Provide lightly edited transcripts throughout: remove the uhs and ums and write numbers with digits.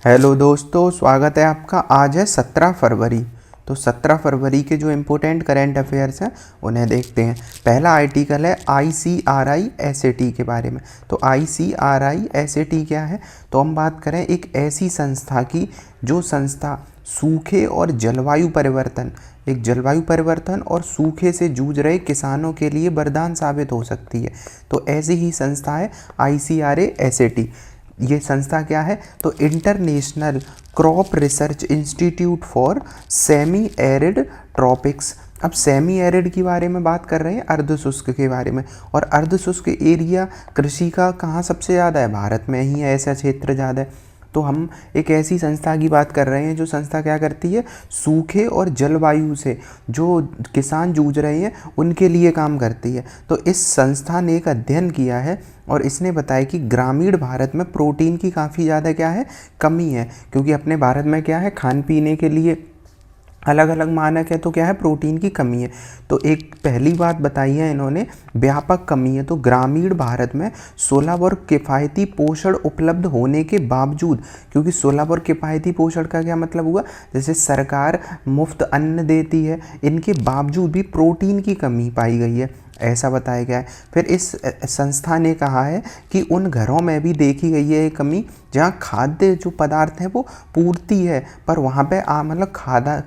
Hello दोस्तों, स्वागत है आपका। आज है 17 फरवरी। तो 17 फरवरी के जो इम्पोर्टेंट करेंट अफेयर्स हैं उन्हें देखते हैं। पहला आर्टिकल है ICRI SAT के बारे में। तो ICRI SAT क्या है? तो हम बात करें एक ऐसी संस्था की जो संस्था सूखे और जलवायु परिवर्तन और सूखे से जूझ रहे किसानों के लिए वरदान साबित हो सकती है। तो ऐसी ही संस्था है ICRI SAT। ये संस्था क्या है? तो international crop research institute for semi arid tropics. अब सेमी एरिड के बारे में बात कर रहे हैं, अर्ध शुष्क के बारे में। और अर्ध शुष्क एरिया कृषि का कहाँ सबसे ज़्यादा है? भारत में ही है ऐसा क्षेत्र ज़्यादा है। तो हम एक ऐसी संस्था की बात कर रहे हैं जो संस्था क्या करती है? सूखे और जलवायु से जो किसान जूझ रहे हैं उनके लिए काम करती है। तो इस संस्था ने एक अध्ययन किया है और इसने बताया कि ग्रामीण भारत में प्रोटीन की काफ़ी ज़्यादा क्या है? कमी है। क्योंकि अपने भारत में क्या है? खान पीने के लिए अलग अलग मानक है, तो क्या है? प्रोटीन की कमी है। तो एक पहली बात बताई है इन्होंने, व्यापक कमी है। तो ग्रामीण भारत में सुलभ और किफ़ायती पोषण उपलब्ध होने के बावजूद, क्योंकि सुलभ और किफ़ायती पोषण का क्या मतलब हुआ? जैसे सरकार मुफ्त अन्न देती है, इनके बावजूद भी प्रोटीन की कमी पाई गई है, ऐसा बताया गया है। फिर इस संस्था ने कहा है कि उन घरों में भी देखी गई है एक कमी जहाँ खाद्य जो पदार्थ हैं वो पूर्ति है, पर वहाँ पे मतलब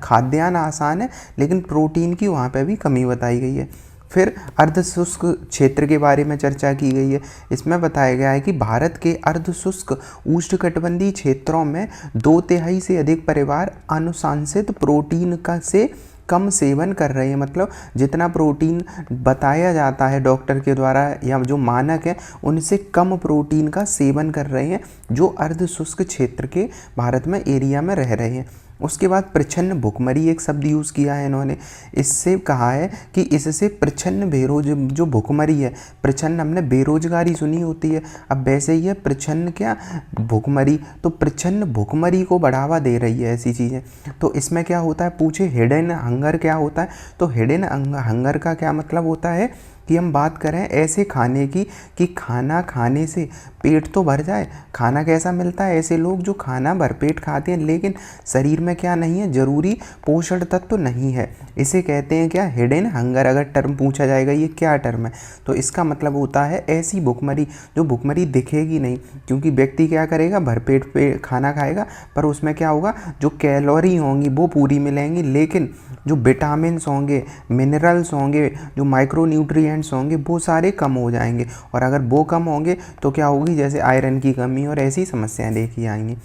खाद्यान्न आसान है लेकिन प्रोटीन की वहाँ पे भी कमी बताई गई है। फिर अर्ध शुष्क क्षेत्र के बारे में चर्चा की गई है। इसमें बताया गया है कि भारत के अर्ध शुष्क उष्णकटिबंधीय क्षेत्रों में 2/3 से अधिक परिवार अनुशंसित प्रोटीन का से कम सेवन कर रहे हैं। मतलब जितना प्रोटीन बताया जाता है डॉक्टर के द्वारा या जो मानक है उनसे कम प्रोटीन का सेवन कर रहे हैं जो अर्ध शुष्क क्षेत्र के भारत में एरिया में रह रहे हैं। उसके बाद प्रच्छन्न भुखमरी एक शब्द यूज़ किया है इन्होंने। इससे कहा है कि इससे प्रच्छन्न जो भुखमरी है, प्रच्छन्न हमने बेरोजगारी सुनी होती है, अब वैसे ही है प्रच्छन्न क्या? भुखमरी। तो प्रच्छन्न भुखमरी को बढ़ावा दे रही है ऐसी चीज़ें। तो इसमें क्या होता है? पूछे हिडन हंगर क्या होता है? तो हिडन हंगर का क्या मतलब होता है कि हम बात करें ऐसे खाने की कि खाना खाने से पेट तो भर जाए। खाना कैसा मिलता है? ऐसे लोग जो खाना भरपेट खाते हैं लेकिन शरीर में क्या नहीं है? जरूरी पोषण तत्व तो नहीं है। इसे कहते हैं क्या? Hidden hunger. अगर टर्म पूछा जाएगा ये क्या टर्म है, तो इसका मतलब होता है ऐसी भुखमरी जो भुखमरी दिखेगी नहीं, क्योंकि व्यक्ति क्या करेगा? भरपेट पे खाना खाएगा पर उसमें क्या होगा? जो कैलोरी होंगी वो पूरी मिलेंगी, लेकिन जो विटामिन्स होंगे, मिनरल्स होंगे, जो माइक्रो न्यूट्रिएंट्स होंगे वो सारे कम हो जाएंगे। और अगर वो कम होंगे तो क्या होगी? जैसे आयरन की कमी और ऐसी समस्याएं देखी जाएंगी।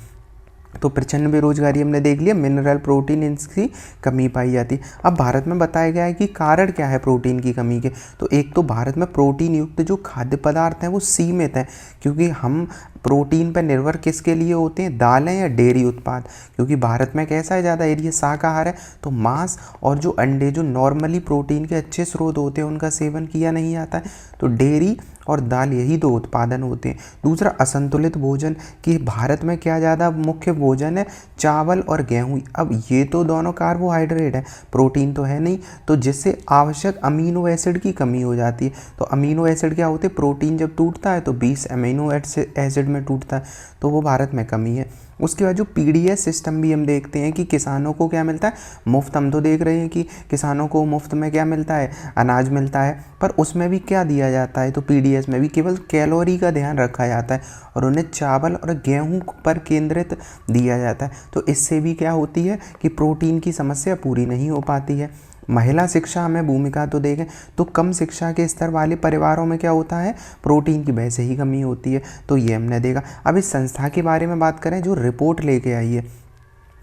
तो प्रच्छन्न बेरोजगारी हमने देख लिया, मिनरल प्रोटीन इनकी कमी पाई जाती है। अब भारत में बताया गया है कि कारण क्या है प्रोटीन की कमी के। तो एक तो भारत में प्रोटीन युक्त जो खाद्य पदार्थ हैं वो सीमित हैं, क्योंकि हम प्रोटीन पर निर्भर किसके लिए होते हैं? दालें या डेयरी उत्पाद। क्योंकि भारत में कैसा है? ज़्यादा एरिया शाकाहार है, तो मांस और जो अंडे जो नॉर्मली प्रोटीन के अच्छे स्रोत होते हैं उनका सेवन किया नहीं जाता है। तो डेयरी और दाल यही दो उत्पादन होते हैं। दूसरा, असंतुलित भोजन कि भारत में क्या ज़्यादा मुख्य भोजन है? चावल और गेहूँ। अब ये तो दोनों कार्बोहाइड्रेट है, प्रोटीन तो है नहीं, तो जिससे आवश्यक अमीनो एसिड की कमी हो जाती है। तो अमीनो एसिड क्या होते हैं? प्रोटीन जब टूटता है तो 20 अमीनो एसिड में टूटता है, तो वो भारत में कमी है। उसके बाद जो PDS सिस्टम भी हम देखते हैं कि किसानों को क्या मिलता है? मुफ्त। हम तो देख रहे हैं कि किसानों को मुफ्त में क्या मिलता है? अनाज मिलता है, पर उसमें भी क्या दिया जाता है? तो PDS में भी केवल कैलोरी का ध्यान रखा जाता है और उन्हें चावल और गेहूं पर केंद्रित दिया जाता है। तो इससे भी क्या होती है कि प्रोटीन की समस्या पूरी नहीं हो पाती है। महिला शिक्षा में भूमिका तो देखें तो कम शिक्षा के स्तर वाले परिवारों में क्या होता है? प्रोटीन की वैसे ही कमी होती है। तो ये हमने देखा। अब इस संस्था के बारे में बात करें जो रिपोर्ट लेके आई है।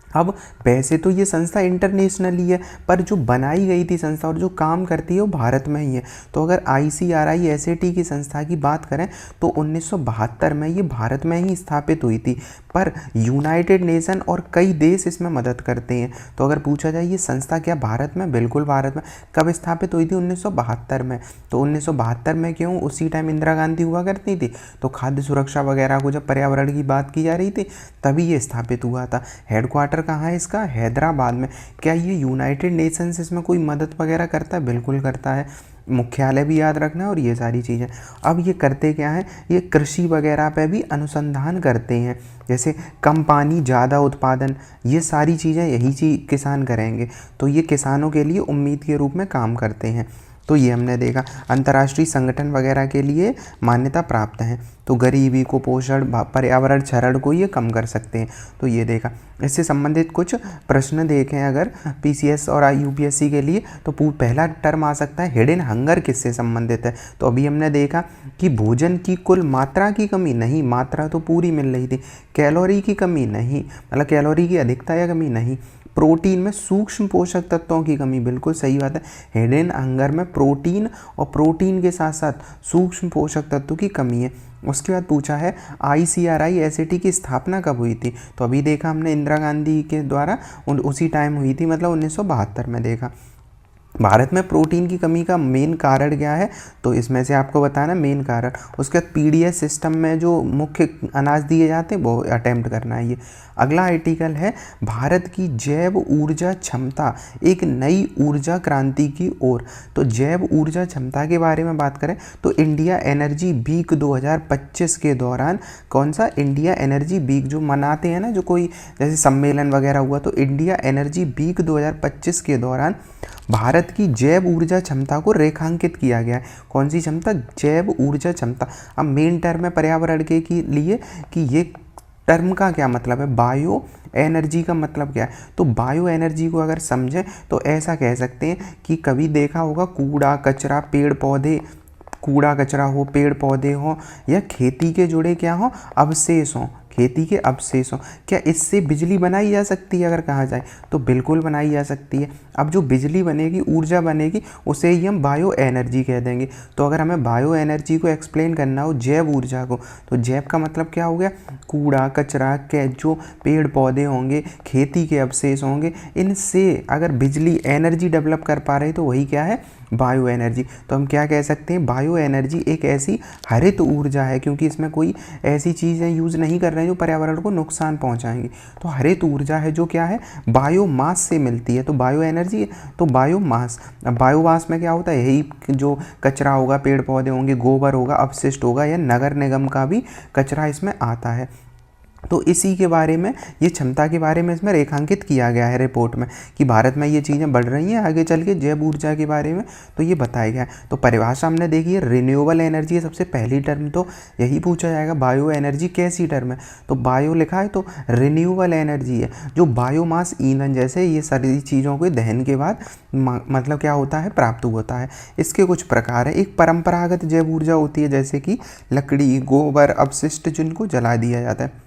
अब वैसे तो ये संस्था इंटरनेशनली है, पर जो बनाई गई थी संस्था और जो काम करती है वो भारत में ही है। तो अगर ICRI SAT की संस्था की बात करें तो 1972 में ये भारत में ही स्थापित हुई थी, पर यूनाइटेड नेशन और कई देश इसमें मदद करते हैं। तो अगर पूछा जाए ये संस्था क्या भारत में? बिल्कुल भारत में। कब स्थापित हुई थी? 1972 में। तो 1972 में क्यों? उसी टाइम इंदिरा गांधी हुआ करती थी, तो खाद्य सुरक्षा वगैरह को जब पर्यावरण की बात की जा रही थी तभी ये स्थापित हुआ था। हेडक्वार्टर कहाँ है इसका? हैदराबाद में। क्या ये यूनाइटेड नेशंस इसमें कोई मदद वगैरह करता है? बिल्कुल करता है। मुख्यालय भी याद रखना है और ये सारी चीज़ें। अब ये करते क्या है, ये कृषि वगैरह पे भी अनुसंधान करते हैं, जैसे कम पानी ज़्यादा उत्पादन, ये सारी चीज़ें यही चीज़ किसान करेंगे, तो ये किसानों के लिए उम्मीद के रूप में काम करते हैं। तो ये हमने देखा अंतर्राष्ट्रीय संगठन वगैरह के लिए मान्यता प्राप्त है, तो गरीबी, कुपोषण, पर्यावरण क्षरण को ये कम कर सकते हैं, तो ये देखा। इससे संबंधित कुछ प्रश्न देखें अगर पीसीएस और यूपीएससी के लिए, तो पहला टर्म आ सकता है हिडन हंगर, किससे संबंधित है, तो अभी हमने देखा कि भोजन की कुल मात्रा की कमी नहीं, मात्रा तो पूरी मिल रही थी, कैलोरी की कमी नहीं, मतलब कैलोरी की अधिकता या कमी नहीं, प्रोटीन में सूक्ष्म पोषक तत्वों की कमी, बिल्कुल सही बात है, हिडन हंगर में प्रोटीन और प्रोटीन के साथ साथ सूक्ष्म पोषक तत्वों की कमी है। उसके बाद पूछा है ICRI-SAT की स्थापना कब हुई थी, तो अभी देखा हमने इंदिरा गांधी के द्वारा उसी टाइम हुई थी, मतलब 1972 में देखा। भारत में प्रोटीन की कमी का मेन कारण क्या है, तो इसमें से आपको बताना मेन कारण। उसके बाद पीडीएस सिस्टम में जो मुख्य अनाज दिए जाते हैं वो अटेम्प्ट करना है। ये अगला आर्टिकल है भारत की जैव ऊर्जा क्षमता एक नई ऊर्जा क्रांति की ओर। तो जैव ऊर्जा क्षमता के बारे में बात करें तो इंडिया एनर्जी वीक 2025 के दौरान, कौन सा इंडिया एनर्जी वीक जो मनाते हैं ना, जो कोई जैसे सम्मेलन वगैरह हुआ, तो इंडिया एनर्जी वीक 2025 के दौरान भारत की जैव ऊर्जा क्षमता को रेखांकित किया गया है। कौन सी क्षमता, जैव ऊर्जा क्षमता। अब मेन टर्म है पर्यावरण के लिए कि ये टर्म का क्या मतलब है, बायो एनर्जी का मतलब क्या है, तो बायो एनर्जी को अगर समझें तो ऐसा कह सकते हैं कि कभी देखा होगा कूड़ा कचरा, पेड़ पौधे, कूड़ा कचरा हो, पेड़ पौधे हो, या खेती के जुड़े क्या हो, अवशेष हो, खेती के अवशेष हो, क्या इससे बिजली बनाई जा सकती है, अगर कहा जाए तो बिल्कुल बनाई जा सकती है। अब जो बिजली बनेगी, ऊर्जा बनेगी, उसे ही हम बायो एनर्जी कह देंगे। तो अगर हमें बायो एनर्जी को एक्सप्लेन करना हो, जैव ऊर्जा को, तो जैव का मतलब क्या हो गया, कूड़ा कचरा के जो पेड़ पौधे होंगे, खेती के अवशेष होंगे, इनसे अगर बिजली एनर्जी डेवलप कर पा रहे तो वही क्या है, बायो एनर्जी। तो हम क्या कह सकते हैं, बायो एनर्जी एक ऐसी हरित ऊर्जा है, क्योंकि इसमें कोई ऐसी चीज़ें यूज़ नहीं कर रहे हैं जो पर्यावरण को नुकसान पहुंचाएंगी। तो हरित ऊर्जा है जो क्या है, बायोमास से मिलती है। तो बायो एनर्जी, तो बायोमास। अब बायोमास में क्या होता है, यही जो कचरा होगा, पेड़ पौधे होंगे, गोबर होगा, अपशिष्ट होगा, या नगर निगम का भी कचरा इसमें आता है। तो इसी के बारे में, ये क्षमता के बारे में इसमें रेखांकित किया गया है रिपोर्ट में कि भारत में ये चीज़ें बढ़ रही हैं आगे चल के जैव ऊर्जा के बारे में, तो ये बताया गया है। तो परिभाषा हमने देखी है, रिन्यूएबल एनर्जी है सबसे पहली टर्म, तो यही पूछा जाएगा बायो एनर्जी कैसी टर्म है, तो बायो लिखा है तो रिन्यूएबल एनर्जी है जो बायोमास ईंधन जैसे ये सारी चीज़ों के दहन के बाद मतलब क्या होता है, प्राप्त होता है। इसके कुछ प्रकार है, एक परंपरागत जैव ऊर्जा होती है जैसे कि लकड़ी, गोबर, अपशिष्ट जिनको जला दिया जाता है।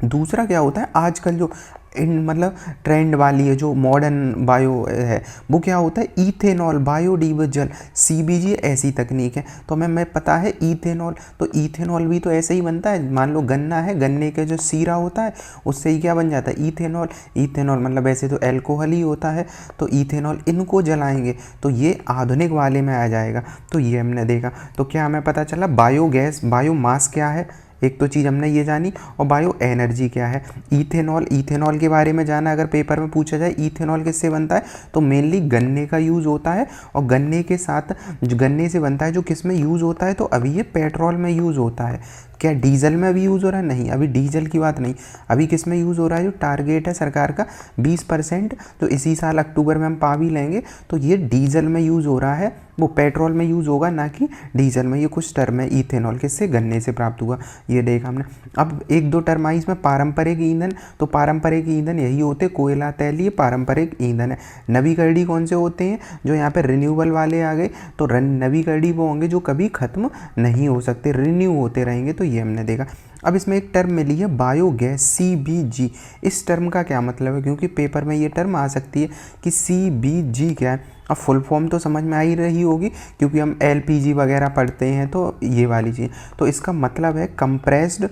दूसरा क्या होता है, आजकल जो मतलब ट्रेंड वाली है, जो मॉडर्न बायो है, वो क्या होता है, इथेनॉल, बायोडीजल, CBG ऐसी तकनीक है। तो हमें पता है इथेनॉल, तो इथेनॉल भी तो ऐसे ही बनता है। मान लो गन्ना है, गन्ने के जो सीरा होता है उससे ही क्या बन जाता है, इथेनॉल। इथेनॉल मतलब ऐसे तो एल्कोहल ही होता है, तो इथेनॉल, इनको जलाएंगे तो ये आधुनिक वाले में आ जाएगा। तो ये हमने देखा। तो क्या हमें पता चला, बायोगैस, बायोमास क्या है, एक तो चीज़ हमने ये जानी, और बायो एनर्जी क्या है। इथेनॉल, इथेनॉल के बारे में जाना, अगर पेपर में पूछा जाए इथेनॉल किससे बनता है, तो मेनली गन्ने का यूज़ होता है, और गन्ने के साथ जो गन्ने से बनता है, जो किस में यूज़ होता है, तो अभी ये पेट्रोल में यूज़ होता है। क्या डीजल में अभी यूज़ हो रहा है, नहीं, अभी डीजल की बात नहीं, अभी किस में यूज़ हो रहा है, जो टारगेट है सरकार का 20%, तो इसी साल अक्टूबर में हम पा भी लेंगे, तो ये डीजल में यूज़ हो रहा है, वो पेट्रोल में यूज़ होगा ना कि डीजल में। ये कुछ टर्म है इथेनॉल, किससे, गन्ने से प्राप्त हुआ, ये देखा हमने। अब एक दो टर्म आई इसमें, पारंपरिक ईंधन, तो पारंपरिक ईंधन यही होते, कोयला, तेल, ये पारंपरिक ईंधन है। नवीकरणीय कौन से होते हैं, जो यहाँ पे रिन्यूएबल वाले आ गए, तो नवीकरणीय वो होंगे जो कभी खत्म नहीं हो सकते, रिन्यू होते रहेंगे, तो ये हमने देखा। अब इसमें एक टर्म मिली है बायोगैस, CBG। इस टर्म का क्या मतलब है, क्योंकि पेपर में ये टर्म आ सकती है कि CBG क्या है। अब फुल फॉर्म तो समझ में आ ही रही होगी, क्योंकि हम LPG वगैरह पढ़ते हैं, तो ये वाली चीज़। तो इसका मतलब है कंप्रेस्ड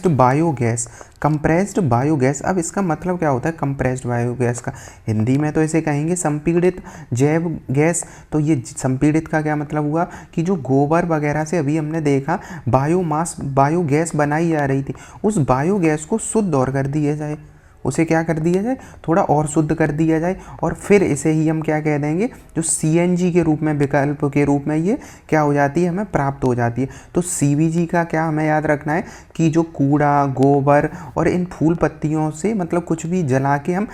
बायोगैस, कंप्रेस्ड बायोगैस। अब इसका मतलब क्या होता है कंप्रेस्ड बायोगैस का, हिंदी में तो इसे कहेंगे संपीड़ित जैव गैस। तो ये संपीड़ित का क्या मतलब हुआ कि जो गोबर वगैरह से अभी हमने देखा बायोमास, बायोगैस बनाई जा रही थी, उस बायोगैस को शुद्ध और कर दिया जाए, उसे क्या कर दिया जाए, थोड़ा और शुद्ध कर दिया जाए, और फिर इसे ही हम क्या कह देंगे, जो CNG के रूप में, विकल्प के रूप में ये क्या हो जाती है, हमें प्राप्त हो जाती है। तो CBG का क्या हमें याद रखना है कि जो कूड़ा, गोबर और इन फूल पत्तियों से मतलब कुछ भी जला के हम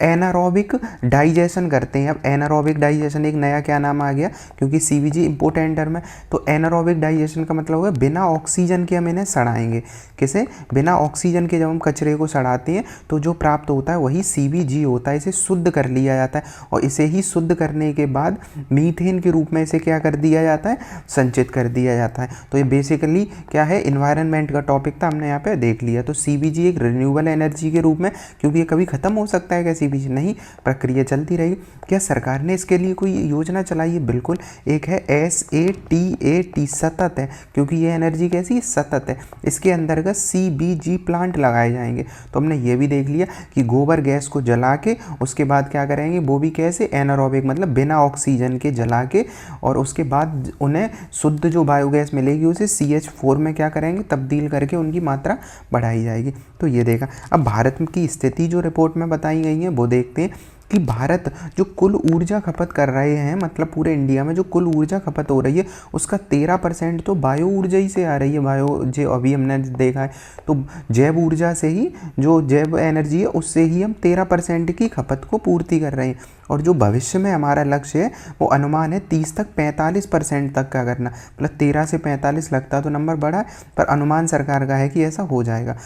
एनारोबिक डाइजेशन करते हैं। अब एनारोबिक डाइजेशन एक नया क्या नाम आ गया, क्योंकि CBG इंपोर्टेंट टर्म है। तो एनारोबिक डाइजेशन का मतलब होगा बिना ऑक्सीजन के हम इन्हें सड़ाएंगे। किसे? बिना ऑक्सीजन के जब हम कचरे को सड़ाते हैं तो जो प्राप्त होता है वही CBG होता है। इसे शुद्ध कर लिया जाता है, और इसे ही शुद्ध करने के बाद मीथेन के रूप में इसे क्या कर दिया जाता है, संचित कर दिया जाता है। तो ये बेसिकली क्या है, इन्वायरमेंट का टॉपिक था, हमने यहाँ पे देख लिया। तो CBG एक रिन्यूएबल एनर्जी के रूप में, क्योंकि ये कभी खत्म हो सकता है क्या CBG? नहीं, प्रक्रिया चलती रहेगी। क्या सरकार ने इसके लिए कोई योजना चलाई है? बिल्कुल, एक है SATAT, सतत है, क्योंकि ये एनर्जी कैसी, सतत है। इसके अंतर्गत CBG प्लांट लगाए जाएंगे। तो हमने ये भी देख लिया कि गोबर गैस को जला के उसके बाद क्या करेंगे, वो भी कैसे, एनारोबिक मतलब बिना ऑक्सीजन के जला के, और उसके बाद उन्हें शुद्ध जो बायोगैस मिलेगी उसे CH4 में क्या करेंगे, तब्दील करके उनकी मात्रा बढ़ाई जाएगी। तो ये देखा। अब भारत की स्थिति जो रिपोर्ट में बताई गई है वो देखते हैं कि भारत जो कुल ऊर्जा खपत कर रहे हैं, मतलब पूरे इंडिया में जो कुल ऊर्जा खपत हो रही है उसका 13% तो बायो ऊर्जा ही से आ रही है। बायो जो अभी हमने देखा है, तो जैव ऊर्जा से ही, जो जैव एनर्जी है उससे ही हम 13% की खपत को पूर्ति कर रहे हैं। और जो भविष्य में हमारा लक्ष्य है वो अनुमान है 30 तक 45% तक का करना, मतलब 13 से 45 लगता तो नंबर बड़ा है, पर अनुमान सरकार का है कि ऐसा हो जाएगा।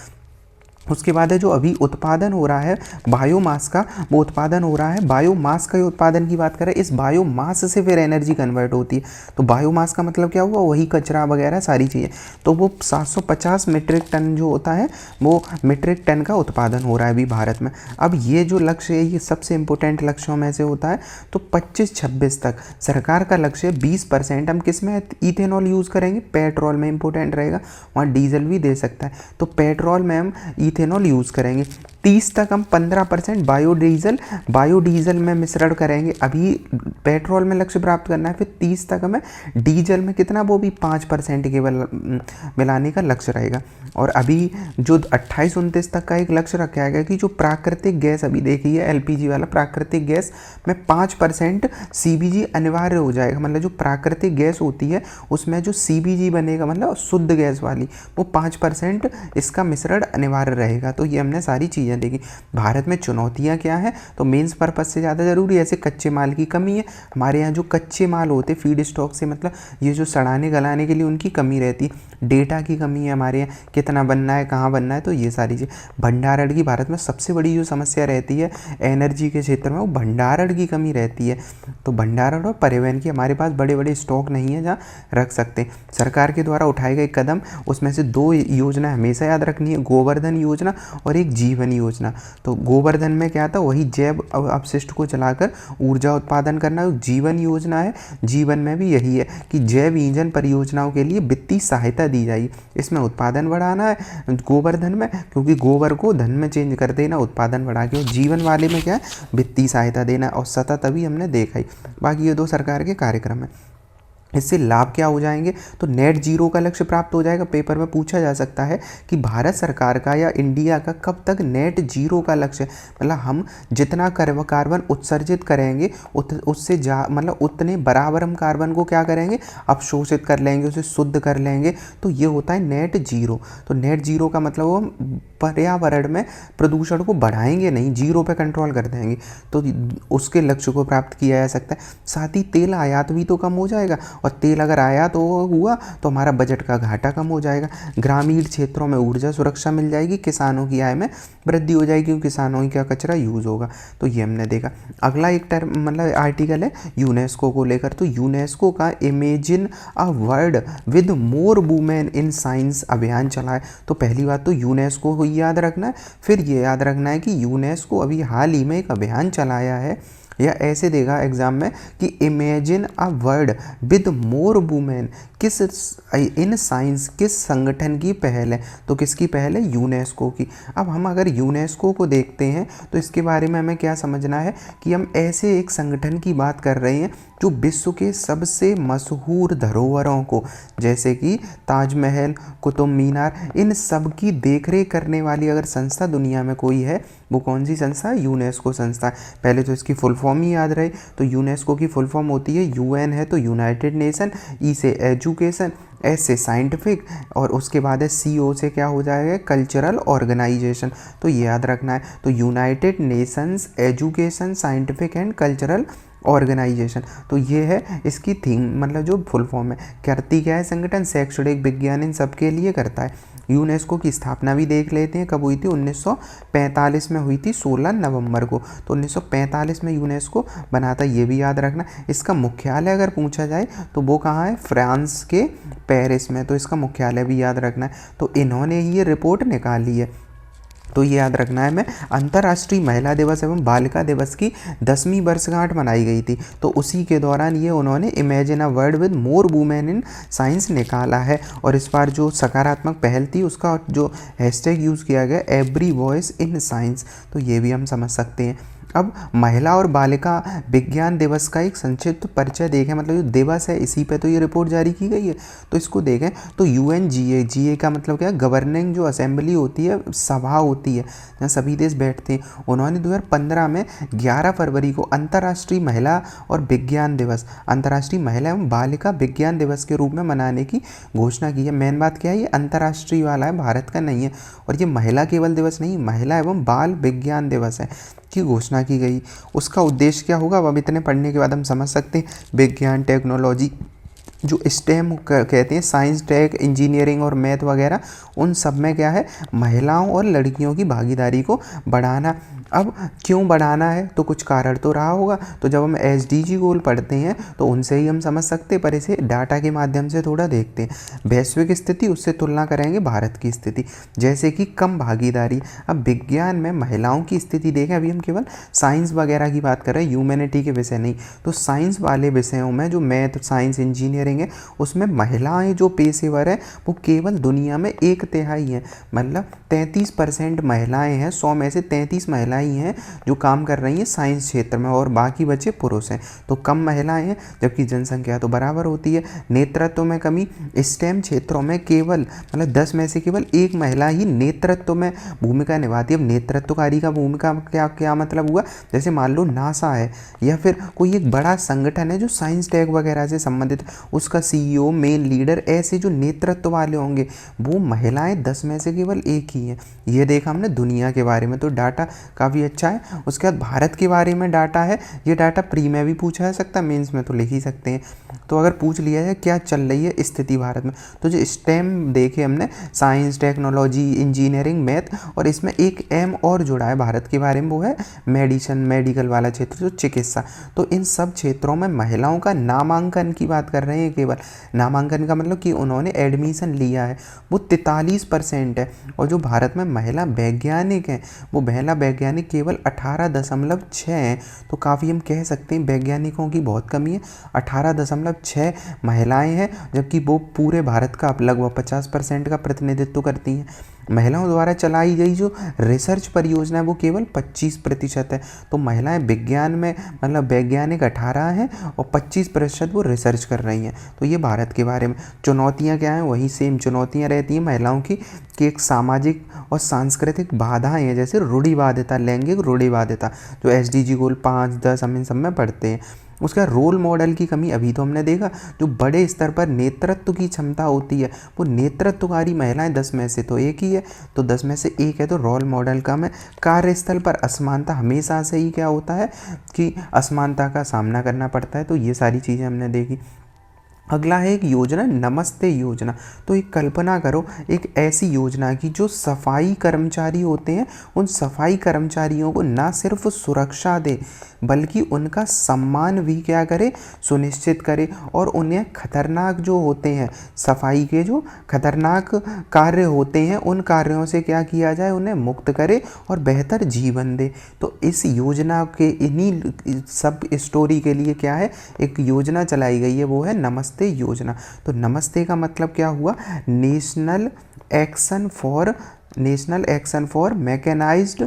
उसके बाद है जो अभी उत्पादन हो रहा है बायोमास का, वो उत्पादन हो रहा है, बायोमास का उत्पादन की बात करें, इस बायोमास से फिर एनर्जी कन्वर्ट होती है। तो बायोमास का मतलब क्या हुआ, वही कचरा वगैरह सारी चीज़ें। तो वो 750 मीट्रिक टन जो होता है, वो मीट्रिक टन का उत्पादन हो रहा है अभी भारत में। अब ये जो लक्ष्य है ये सबसे इंपॉर्टेंट लक्ष्यों में से होता है। तो 25-26 तक सरकार का लक्ष्य 20%। हम किस में इथेनॉल यूज़ करेंगे, पेट्रोल में, इंपॉर्टेंट रहेगा, वहाँ डीजल भी दे सकता है। तो पेट्रोल में हम इथेनॉल यूज़ करेंगे। 30 तक हम 15% बायोडीजल में मिश्रण करेंगे। अभी पेट्रोल में लक्ष्य प्राप्त करना है, फिर 30 तक हमें डीजल में कितना, वो भी 5% केवल मिलाने का लक्ष्य रहेगा। और अभी जो 28-29 तक का एक लक्ष्य रखा गया कि जो प्राकृतिक गैस अभी देखी है LPG वाला, प्राकृतिक गैस में 5% CBG अनिवार्य हो जाएगा। मतलब जो प्राकृतिक गैस होती है उसमें जो CBG बनेगा, मतलब शुद्ध गैस वाली, वो 5% इसका मिश्रण अनिवार्य रहेगा। तो ये हमने सारी चीज़ें देखी। भारत में चुनौतियाँ क्या हैं, तो मेंस पर्पज से ज़्यादा ज़रूरी है, ऐसे कच्चे माल की कमी है। हमारे यहाँ जो कच्चे माल होते फीड स्टॉक से, मतलब ये जो सड़ाने गलाने के लिए, उनकी कमी रहती है। डेटा की कमी है हमारे यहाँ, कितना बनना है, कहाँ बनना है, तो ये सारी चीज़। भंडारण की भारत में सबसे बड़ी जो समस्या रहती है एनर्जी के क्षेत्र में, वो भंडारण की कमी रहती है। तो भंडारण और परिवहन की हमारे पास बड़े बड़े स्टॉक नहीं है जहाँ रख सकते। सरकार के द्वारा उठाए गए कदम, उसमें से 2 योजना हमेशा याद रखनी है, गोवर्धन योजना और एक जीवन योजना। तो गोवर्धन में क्या था, वही जैव अपशिष्ट को जलाकर ऊर्जा उत्पादन करना। जीवन योजना है, जीवन में भी यही है कि जैव ईंधन परियोजनाओं के लिए वित्तीय सहायता दी जाएगी। इसमें उत्पादन बढ़ाना है गोवर्धन में, क्योंकि गोबर को धन में चेंज कर देना, उत्पादन बढ़ा के। जीवन वाले में क्या है, वित्तीय सहायता देना। और सतत अभी हमने देखा ही। बाकी ये 2 सरकार के कार्यक्रम है। इससे लाभ क्या हो जाएंगे, तो नेट जीरो का लक्ष्य प्राप्त हो जाएगा। पेपर में पूछा जा सकता है कि भारत सरकार का या इंडिया का कब तक नेट जीरो का लक्ष्य, मतलब हम जितना कार्बन उत्सर्जित करेंगे उससे मतलब उतने बराबर हम कार्बन को क्या करेंगे, अवशोषित कर लेंगे, उसे शुद्ध कर लेंगे। तो ये होता है नेट जीरो। तो नेट जीरो का मतलब हम पर्यावरण में प्रदूषण को बढ़ाएंगे नहीं, जीरो पे कंट्रोल कर देंगे। तो उसके लक्ष्य को प्राप्त किया जा सकता है। साथ ही तेल आयात भी तो कम हो जाएगा, और तेल अगर आयात हुआ तो हमारा बजट का घाटा कम हो जाएगा। ग्रामीण क्षेत्रों में ऊर्जा सुरक्षा मिल जाएगी, किसानों की आय में वृद्धि हो जाएगी, क्योंकि किसानों का कचरा यूज़ होगा। तो ये हमने देखा। अगला एक टर्म मतलब आर्टिकल है यूनेस्को को लेकर। तो यूनेस्को का imagine a world with more women in science अभियान चला है। तो पहली बात तो यूनेस्को को याद रखना है। फिर ये याद रखना है कि यूनेस्को अभी हाल ही में एक अभियान चलाया है या ऐसे देगा एग्जाम में कि imagine a world with more women, किस इन साइंस किस संगठन की पहल है, तो किसकी पहल है, यूनेस्को की। अब हम अगर यूनेस्को को देखते हैं तो इसके बारे में हमें क्या समझना है कि हम ऐसे एक संगठन की बात कर रहे हैं जो विश्व के सबसे मशहूर धरोहरों को, जैसे कि ताजमहल, कुतुब मीनार, इन सब की देखरेख करने वाली अगर संस्था दुनिया में कोई है वो कौन सी संस्था है, यूनेस्को संस्था। पहले तो इसकी फुल फॉर्म ही याद रहे, तो यूनेस्को की फुल फॉर्म होती है यूएन है तो यूनाइटेड नेशन, ई से एजुकेशन, एस से साइंटिफिक, और उसके बाद है सीओ से क्या हो जाएगा, कल्चरल ऑर्गेनाइजेशन। तो ये याद रखना है, तो United Nations Education Scientific and Cultural Organisation, तो ये है इसकी थीम, मतलब जो फुल फॉर्म है। करती क्या है संगठन, शैक्षणिक, विज्ञान, इन सब के लिए करता है। यूनेस्को की स्थापना भी देख लेते हैं, कब हुई थी, 1945 में हुई थी, 16 नवंबर को। तो 1945 में यूनेस्को बना था, ये भी याद रखना। इसका मुख्यालय अगर पूछा जाए तो वो कहाँ है, फ्रांस के पेरिस में, तो इसका मुख्यालय भी याद रखना है। तो इन्होंने ही ये रिपोर्ट निकाली है, तो ये याद रखना है। मैं अंतर्राष्ट्रीय महिला दिवस एवं बालिका दिवस की 10वीं वर्षगांठ मनाई गई थी, तो उसी के दौरान ये उन्होंने imagine a world with more women in science निकाला है। और इस बार जो सकारात्मक पहल थी उसका जो हैशटैग यूज़ किया गया, एवरी वॉइस इन साइंस, तो ये भी हम समझ सकते हैं। अब महिला और बालिका विज्ञान दिवस का एक संक्षिप्त परिचय देखें, मतलब जो दिवस है इसी पे तो ये रिपोर्ट जारी की गई है, तो इसको देखें। तो यूएनजीए, जीए का मतलब क्या है, गवर्निंग जो असेंबली होती है, सभा होती है जहाँ सभी देश बैठते हैं, उन्होंने 2015 में 11 फरवरी को अंतर्राष्ट्रीय महिला और विज्ञान दिवस, अंतर्राष्ट्रीय महिला एवं बालिका विज्ञान दिवस के रूप में मनाने की घोषणा की है। मेन बात क्या है, ये अंतर्राष्ट्रीय वाला है, भारत का नहीं है, और ये महिला केवल दिवस नहीं, महिला एवं बाल विज्ञान दिवस है की घोषणा की गई। उसका उद्देश्य क्या होगा, अब इतने पढ़ने के बाद हम समझ सकते हैं। विज्ञान, टेक्नोलॉजी, जो स्टेम कहते हैं, साइंस, टेक, इंजीनियरिंग और मैथ वगैरह, उन सब में क्या है, महिलाओं और लड़कियों की भागीदारी को बढ़ाना। अब क्यों बढ़ाना है, तो कुछ कारण तो रहा होगा, तो जब हम एसडीजी गोल पढ़ते हैं तो उनसे ही हम समझ सकते हैं, पर इसे डाटा के माध्यम से थोड़ा देखते हैं। वैश्विक स्थिति, उससे तुलना करेंगे भारत की स्थिति, जैसे कि कम भागीदारी। अब विज्ञान में महिलाओं की स्थिति देखें, अभी हम केवल साइंस वगैरह की बात कर रहे हैं, ह्यूमैनिटी के विषय नहीं, तो साइंस वाले विषयों में जो मैथ, साइंस, इंजीनियरिंग है, उसमें महिलाएं जो पेशेवर है वो केवल दुनिया में 1/3 हैं, मतलब 33% महिलाएं हैं, 100 में से 33 महिलाएं ही हैं जो काम कर रही हैं साइंस क्षेत्र में, और बाकी बचे पुरुष हैं, तो कम महिलाएं हैं, जबकि जनसंख्या तो बराबर होती है। नेतृत्व में कमी, स्टेम क्षेत्रों में केवल मतलब 10 में से केवल 1 महिला ही नेतृत्व में भूमिका निभाती है। अब नेतृत्वकारी का भूमिका क्या क्या मतलब हुआ, जैसे मान लो नासा है या फिर कोई एक बड़ा संगठन है जो साइंस टेक वगैरह से संबंधित, उसका सीईओ, मेन लीडर, ऐसे जो नेतृत्व वाले होंगे वो महिलाएं 10 में से केवल 1 ही हैं। ये देखा हमने दुनिया के बारे में, तो डाटा काफ़ी अच्छा है। उसके बाद भारत के बारे में डाटा है, ये डाटा प्री में भी पूछा जा सकता है, मेंस में तो लिख ही सकते हैं। तो अगर पूछ लिया जाए क्या चल रही है स्थिति भारत में, तो जो स्टेम देखे हमने, साइंस, टेक्नोलॉजी, इंजीनियरिंग, मैथ, और इसमें एक एम और जुड़ा है भारत के बारे में, वो है मेडिसिन, मेडिकल वाला क्षेत्र, जो चिकित्सा। तो इन सब क्षेत्रों में महिलाओं का नामांकन की बात कर रहे हैं, केवल नामांकन का मतलब कि उन्होंने एडमिशन लिया है, वो 43% है। और जो भारत में महिला वैज्ञानिक हैं, वो महिला वैज्ञानिक केवल 18.6 हैं, तो काफ़ी हम कह सकते हैं वैज्ञानिकों की बहुत कमी है। 18.6 महिलाएं हैं, जबकि वो पूरे भारत का लगभग 50% का प्रतिनिधित्व करती हैं। महिलाओं द्वारा चलाई गई जो रिसर्च परियोजना है वो केवल 25% है। तो महिलाएं विज्ञान में मतलब वैज्ञानिक 18 हैं और 25% वो रिसर्च कर रही हैं। तो ये भारत के बारे में। चुनौतियाँ क्या हैं, वही सेम चुनौतियाँ रहती हैं महिलाओं की, कि एक सामाजिक और सांस्कृतिक बाधाएं हैं, जैसे रूढ़िवादिता, लैंगिक रूढ़िवादिता, जो एसडीजी गोल 5, 10 हम इन सब में पढ़ते हैं। उसका रोल मॉडल की कमी, अभी तो हमने देखा, जो बड़े स्तर पर नेतृत्व की क्षमता होती है वो नेतृत्वकारी महिलाएं 10 में से तो 1 ही है, तो 10 में से 1 है, तो रोल मॉडल कम है। कार्यस्थल पर असमानता, हमेशा से ही क्या होता है कि असमानता का सामना करना पड़ता है, तो ये सारी चीज़ें हमने देखी। अगला है एक योजना नमस्ते योजना। तो एक कल्पना करो एक ऐसी योजना की जो सफाई कर्मचारी होते हैं उन सफाई कर्मचारियों को ना सिर्फ सुरक्षा दे बल्कि उनका सम्मान भी क्या करे, सुनिश्चित करे, और उन्हें खतरनाक जो होते हैं सफाई के जो खतरनाक कार्य होते हैं उन कार्यों से क्या किया जाए, उन्हें मुक्त करे और बेहतर जीवन दे। तो इस योजना के इन्हीं सब स्टोरी के लिए क्या है, एक योजना चलाई गई है, वो है नमस्ते योजना। तो नमस्ते का मतलब क्या हुआ, National Action for Mechanised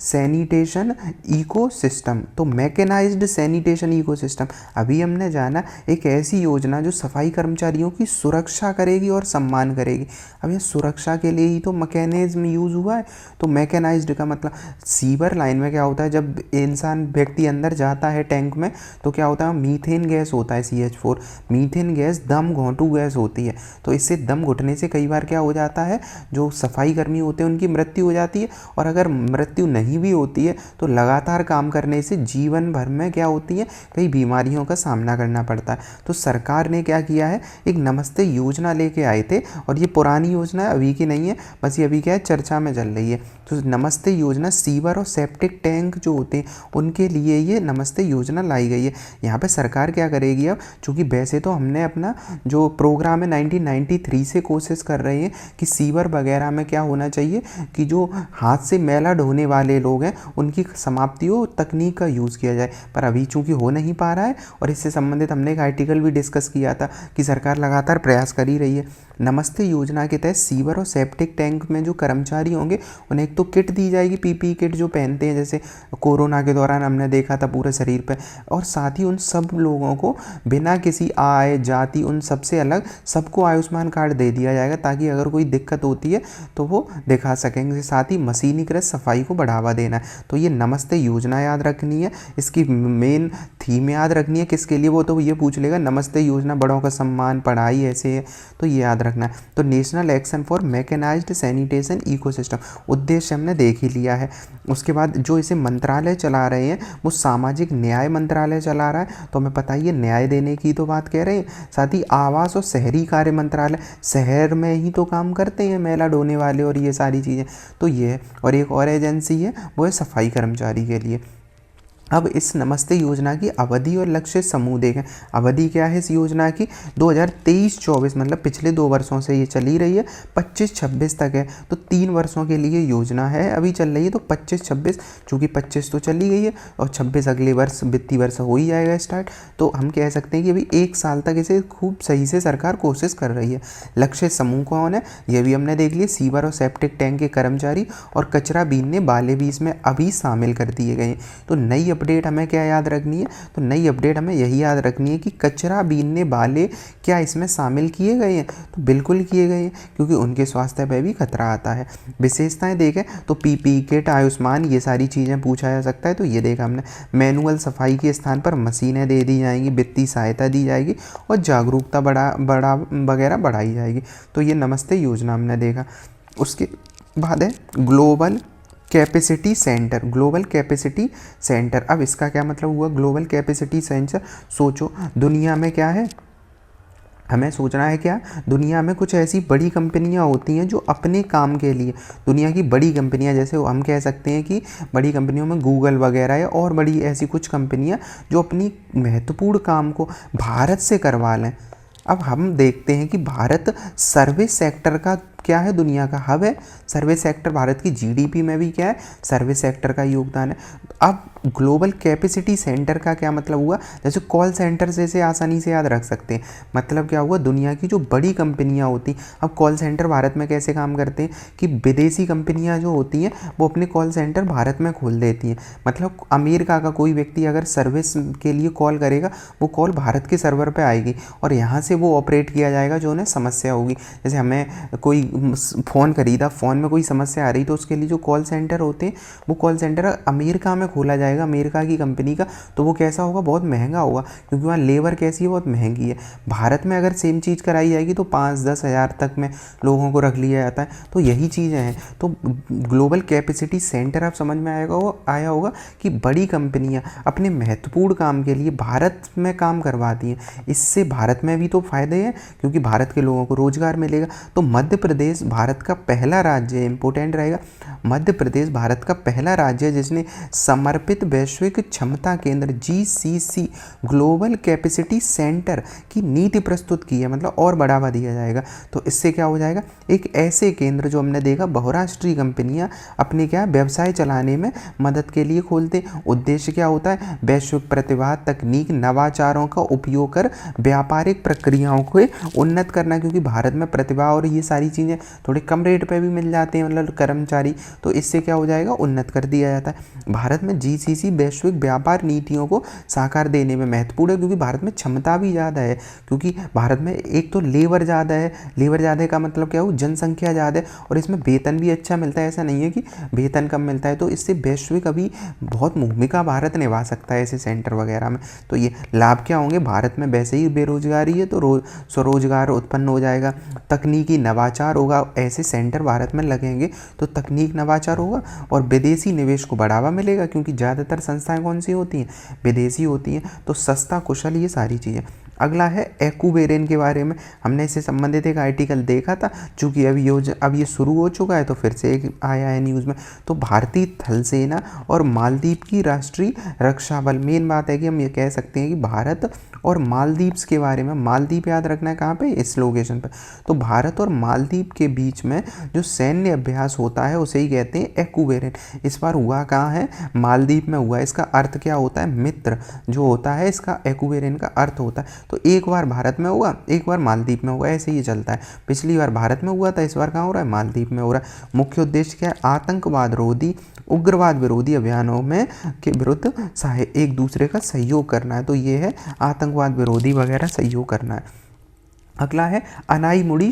sanitation Ecosystem. तो मैकेनाइज्ड सैनिटेशन इकोसिस्टम अभी हमने जाना एक ऐसी योजना जो सफाई कर्मचारियों की सुरक्षा करेगी और सम्मान करेगी। अब ये सुरक्षा के लिए ही तो मैकेनिज्म यूज़ हुआ है। तो मैकेनाइज्ड का मतलब सीवर लाइन में क्या होता है, जब इंसान व्यक्ति अंदर जाता है टैंक में तो क्या होता है, मीथेन गैस होता है CH4। मीथेन गैस दम घोंटू गैस होती है। तो इससे दम घुटने से कई बार क्या हो जाता है, जो सफाई कर्मी होते हैं उनकी मृत्यु हो जाती है, और अगर मृत्यु नहीं भी होती है तो लगातार काम करने से जीवन भर में क्या होती है, कई बीमारियों का सामना करना पड़ता है। तो सरकार ने क्या किया है, एक नमस्ते योजना लेके आए थे, और ये पुरानी योजना है, अभी की नहीं है, बस ये अभी क्या है, चर्चा में चल रही है। तो नमस्ते योजना सीवर और सेप्टिक टैंक जो होते हैं उनके लिए ये नमस्ते योजना लाई गई है। यहाँ पे सरकार क्या करेगी, अब चूँकि वैसे तो हमने अपना जो प्रोग्राम है 1993 से कोशिश कर रहे हैं कि सीवर वगैरह में क्या होना चाहिए कि जो हाथ से मैला ढोने वाले लोग हैं उनकी समाप्ति हो, तकनीक का यूज़ किया जाए, पर अभी चूँकि हो नहीं पा रहा है। और इससे संबंधित हमने एक आर्टिकल भी डिस्कस किया था कि सरकार लगातार प्रयास कर ही रही है। नमस्ते योजना के तहत सीवर और सेप्टिक टैंक में जो कर्मचारी होंगे उन्हें एक तो किट दी जाएगी, PPE किट जो पहनते हैं, जैसे कोरोना के दौरान हमने देखा था पूरे शरीर पे, और साथ ही उन सब लोगों को बिना किसी आय जाति उन सबसे अलग सबको आयुष्मान कार्ड दे दिया जाएगा, ताकि अगर कोई दिक्कत होती है तो वो दिखा सकेंगे। साथ ही मशीनीकृत सफाई को बढ़ावा देना है। तो ये नमस्ते योजना याद रखनी है, इसकी मेन थीम याद रखनी है किसके लिए, वो तो ये पूछ लेगा नमस्ते योजना बड़ों का सम्मान, पढ़ाई ऐसे है, तो ये याद रखना है। तो National Action for Mechanised sanitation Ecosystem उद्देश्य हमने देख ही लिया है। उसके बाद जो इसे मंत्रालय चला रहे हैं वो सामाजिक न्याय मंत्रालय चला रहा है। तो हमें पता ही है न्याय देने की तो बात कह रहे हैं। साथ ही आवास और शहरी कार्य मंत्रालय, शहर में ही तो काम करते हैं मैला ढोने वाले और ये सारी चीज़ें, तो ये है। और एक और एजेंसी है वो है सफाई कर्मचारी के लिए। अब इस नमस्ते योजना की अवधि और लक्ष्य समूह देखें। अवधि क्या है इस योजना की, 2023-24 मतलब पिछले 2 वर्षों से ये चली रही है, 25-26 तक है। तो 3 वर्षों के लिए योजना है, अभी चल रही है। तो 25-26 चूँकि 25 तो चली गई है और 26 अगले वर्ष वित्तीय वर्ष हो ही जाएगा स्टार्ट, तो हम कह सकते हैं कि अभी 1 साल तक इसे खूब सही से सरकार कोशिश कर रही है। लक्ष्य समूह कौन है, ये भी हमने देख लिया, सीवर और सेप्टिक टैंक के कर्मचारी और कचरा बीनने वाले भी इसमें अभी शामिल कर दिए गए हैं। तो नई अपडेट हमें क्या याद रखनी है, तो नई अपडेट हमें यही याद रखनी है कि कचरा बीनने वाले क्या इसमें शामिल किए गए हैं, तो बिल्कुल किए गए हैं, क्योंकि उनके स्वास्थ्य पर भी खतरा आता है। विशेषताएं देखें तो PPE किट, आयुष्मान, ये सारी चीज़ें पूछा जा सकता है। तो ये देखा हमने, मैनुअल सफाई के स्थान पर मशीनें दे दी जाएंगी, वित्तीय सहायता दी जाएगी और जागरूकता वगैरह बढ़ाई जाएगी। तो ये नमस्ते योजना हमने देखा। उसके बाद है ग्लोबल कैपेसिटी सेंटर। अब इसका क्या मतलब हुआ, ग्लोबल कैपेसिटी सेंटर। सोचो दुनिया में क्या है, हमें सोचना है क्या, दुनिया में कुछ ऐसी बड़ी कंपनियां होती हैं जो अपने काम के लिए, दुनिया की बड़ी कंपनियां, जैसे हम कह सकते हैं कि बड़ी कंपनियों में गूगल वगैरह है, और बड़ी ऐसी कुछ कंपनियां जो अपनी महत्वपूर्ण काम को भारत से करवा लें। अब हम देखते हैं कि भारत सर्विस सेक्टर का क्या है, दुनिया का हब है। सर्विस सेक्टर, भारत की GDP में भी क्या है, सर्विस सेक्टर का योगदान है। अब ग्लोबल कैपेसिटी सेंटर का क्या मतलब हुआ, जैसे कॉल सेंटर से इसे आसानी से याद रख सकते हैं। मतलब क्या हुआ, दुनिया की जो बड़ी कंपनियां होती, अब कॉल सेंटर भारत में कैसे काम करते हैं कि विदेशी कंपनियां जो होती हैं वो अपने कॉल सेंटर भारत में खोल देती हैं। मतलब अमेरिका का कोई व्यक्ति अगर सर्विस के लिए कॉल करेगा, वो कॉल भारत के सर्वर पर आएगी और यहाँ से वो ऑपरेट किया जाएगा जो उन्हें समस्या होगी। जैसे हमें कोई फ़ोन खरीदा, फ़ोन में कोई समस्या आ रही तो उसके लिए जो कॉल सेंटर होते हैं वो कॉल सेंटर अमेरिका में खोला जाएगा, अमेरिका की कंपनी का। तो वो कैसा होगा, बहुत महंगा होगा, क्योंकि वहाँ लेबर कैसी है, बहुत महंगी है। भारत में अगर सेम चीज़ कराई जाएगी तो 5-10 हज़ार तक में लोगों को रख लिया जाता है। तो यही चीज़ें हैं। तो ग्लोबल कैपेसिटी सेंटर आप समझ में आया होगा कि बड़ी कंपनियां अपने महत्वपूर्ण काम के लिए भारत में काम करवाती हैं। इससे भारत में भी तो फायदे हैं, क्योंकि भारत के लोगों को रोजगार मिलेगा। तो मध्य प्रदेश भारत का पहला राज्य है, इंपॉर्टेंट रहेगा, मध्य प्रदेश भारत का पहला राज्य है जिसने समर्पित वैश्विक क्षमता केंद्र GCC ग्लोबल कैपेसिटी सेंटर की नीति प्रस्तुत की है, मतलब और बढ़ावा दिया जाएगा। तो इससे क्या हो जाएगा, एक ऐसे केंद्र जो हमने देखा बहुराष्ट्रीय कंपनियां अपने क्या व्यवसाय चलाने में मदद के लिए खोलते। उद्देश्य क्या होता है, वैश्विक प्रतिभा, तकनीक, नवाचारों का उपयोग कर व्यापारिक प्रक्रियाओं को उन्नत करना, क्योंकि भारत में प्रतिभा और ये सारी चीज़ें थोड़े कम रेट पे भी मिल जाते हैं, मतलब कर्मचारी। तो इससे क्या हो जाएगा, उन्नत कर दिया जाता है। भारत में GCC वैश्विक व्यापार नीतियों को साकार देने में महत्वपूर्ण है, क्योंकि भारत में क्षमता भी ज़्यादा है, क्योंकि भारत में एक तो लेबर ज़्यादा है, लेबर ज़्यादा का मतलब क्या हो, जनसंख्या ज़्यादा है, और इसमें वेतन भी अच्छा मिलता है, ऐसा नहीं है कि वेतन कम मिलता है। तो इससे वैश्विक अभी बहुत भूमिका भारत निभा सकता है ऐसे सेंटर वगैरह में। तो ये लाभ क्या होंगे, भारत में वैसे ही बेरोजगारी है तो स्वरोजगार उत्पन्न हो जाएगा, तकनीकी नवाचार होगा, ऐसे सेंटर भारत में लगेंगे तो तकनीक नवाचार होगा, और विदेशी निवेश को बढ़ावा मिलेगा, क्योंकि ज़्यादातर संस्थाएं कौन सी होती हैं, विदेशी होती हैं। तो सस्ता, कुशल, ये सारी चीज़ें। अगला है एक्यूबेरेन के बारे में, हमने इससे संबंधित एक आर्टिकल देखा था, चूँकि अब ये शुरू हो चुका है तो फिर से एक आया है न्यूज़ में। तो भारतीय थल सेना और मालदीव की राष्ट्रीय रक्षा बल, मेन बात है कि हम ये कह सकते हैं कि भारत और मालदीव्स के बारे में, मालदीव याद रखना है कहाँ पे, इस लोकेशन पे। तो भारत और मालदीव के बीच में जो सैन्य अभ्यास होता है उसे ही कहते हैं एक्यूबेरेन। इस बार हुआ कहाँ है, मालदीव में हुआ। इसका अर्थ क्या होता है, मित्र जो होता है, इसका एक्यूबेरेन का अर्थ होता है। तो एक बार भारत में हुआ, एक बार मालदीव में हुआ, ऐसे ही चलता है। पिछली बार भारत में हुआ था, इस बार कहाँ हो रहा है, मालदीव में हो रहा है। मुख्य उद्देश्य क्या है, आतंकवाद विरोधी, उग्रवाद विरोधी अभियानों में के विरुद्ध एक दूसरे का सहयोग करना है। तो ये है आतंकवाद विरोधी वगैरह सहयोग करना है। अगला है अनाईमुड़ी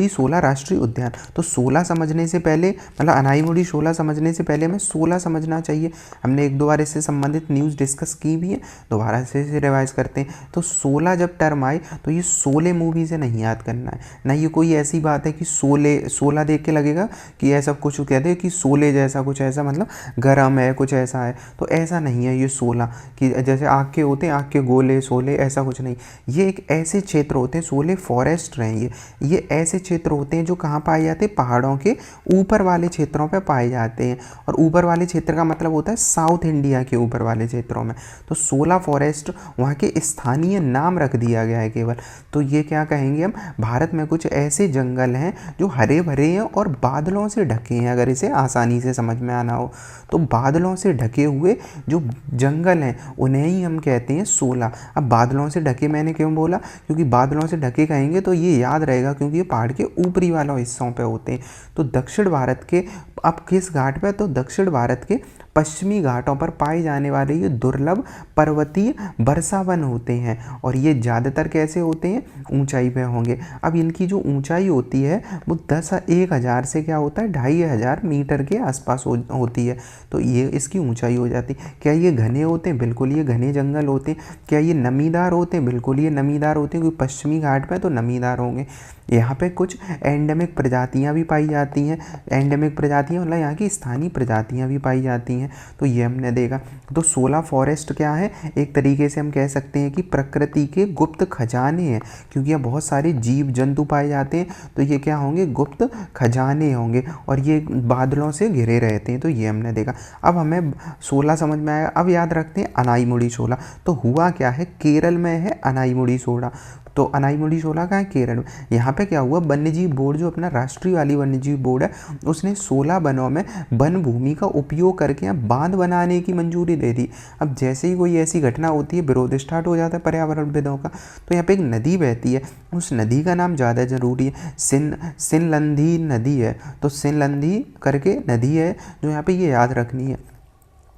शोला राष्ट्रीय उद्यान। तो 16 समझने से पहले, मतलब अनाईमुड़ी शोला समझने से पहले हमें 16 समझना चाहिए। हमने एक दो बार इससे संबंधित न्यूज़ डिस्कस की भी है, दोबारा से इसे रिवाइज करते हैं। तो 16 जब टर्म आए तो ये शोले मूवी से नहीं याद करना है, ना ये कोई ऐसी बात है कि 16 देख के लगेगा कि ऐसा कुछ कहते हैं कि शोले जैसा कुछ, ऐसा मतलब गर्म है कुछ ऐसा है, तो ऐसा नहीं है। ये 16 कि जैसे आग के होते हैं, आग के गोले शोले, ऐसा कुछ नहीं। ये एक ऐसे क्षेत्र होते हैं, शोले फॉरेस्ट रहेंगे, ये ऐसे क्षेत्र होते हैं जो कहाँ पाए जाते हैं, पहाड़ों के ऊपर वाले क्षेत्रों पे पाए जाते हैं। और ऊपर वाले क्षेत्र का मतलब होता है साउथ इंडिया के ऊपर वाले क्षेत्रों में। तो शोला फॉरेस्ट वहाँ के स्थानीय नाम रख दिया गया है केवल। तो ये क्या कहेंगे हम, भारत में कुछ ऐसे जंगल हैं जो हरे भरे हैं और बादलों से ढके हैं। अगर इसे आसानी से समझ में आना हो तो बादलों से ढके हुए जो जंगल हैं उन्हें ही हम कहते हैं शोला। अब बादलों से ढके मैंने क्यों बोला, क्योंकि बादलों से ढके कहेंगे तो ये याद रहेगा, क्योंकि ये पहाड़ के ऊपरी वाले हिस्सों पे होते हैं। तो दक्षिण भारत के, अब किस घाट पे, तो दक्षिण भारत के पश्चिमी घाटों पर पाए जाने वाले ये दुर्लभ पर्वतीय वर्षावन होते हैं। और ये ज़्यादातर कैसे होते हैं, ऊंचाई पे होंगे। अब इनकी जो ऊंचाई होती है वो 1,000 से क्या होता है, 2,500 मीटर के आसपास होती है। तो ये इसकी ऊंचाई हो जाती है। क्या ये घने होते हैं, बिल्कुल ये घने जंगल होते हैं। क्या ये नमीदार होते हैं, बिल्कुल ये नमीदार होते हैं, क्योंकि पश्चिमी घाट पे तो नमीदार होंगे। यहाँ पे कुछ एंडेमिक प्रजातियाँ भी पाई जाती हैं। एंडेमिक प्रजातियाँ मतलब यहाँ की स्थानीय प्रजातियाँ भी पाई जाती हैं। तो ये हमने देखा। तो शोला फॉरेस्ट क्या है, एक तरीके से हम कह सकते हैं कि प्रकृति के गुप्त खजाने हैं, क्योंकि यहाँ बहुत सारे जीव जंतु पाए जाते हैं। तो ये क्या होंगे, गुप्त खजाने होंगे, और ये बादलों से घिरे रहते हैं। तो ये हमने देखा। अब हमें शोला समझ में आया। अब याद रखते हैं अनाईमुड़ी शोला। तो हुआ क्या है, केरल में है अनाईमुड़ी शोला। तो अनाईमुड़ी शोला कहाँ है, केरल में। यहाँ पे क्या हुआ, वन्यजीव बोर्ड जो अपना राष्ट्रीय वाली वन्यजीव बोर्ड है उसने 16 वनों में वन भूमि का उपयोग करके यहाँ बांध बनाने की मंजूरी दे दी। अब जैसे ही कोई ऐसी घटना होती है विरोध स्टार्ट हो जाता है पर्यावरणविदों का। तो यहाँ पे एक नदी बहती है, उस नदी का नाम ज़्यादा ज़रूरी है, सिनलंधी नदी है। तो सिनलंधी करके नदी है जो यहाँ पे ये याद रखनी है।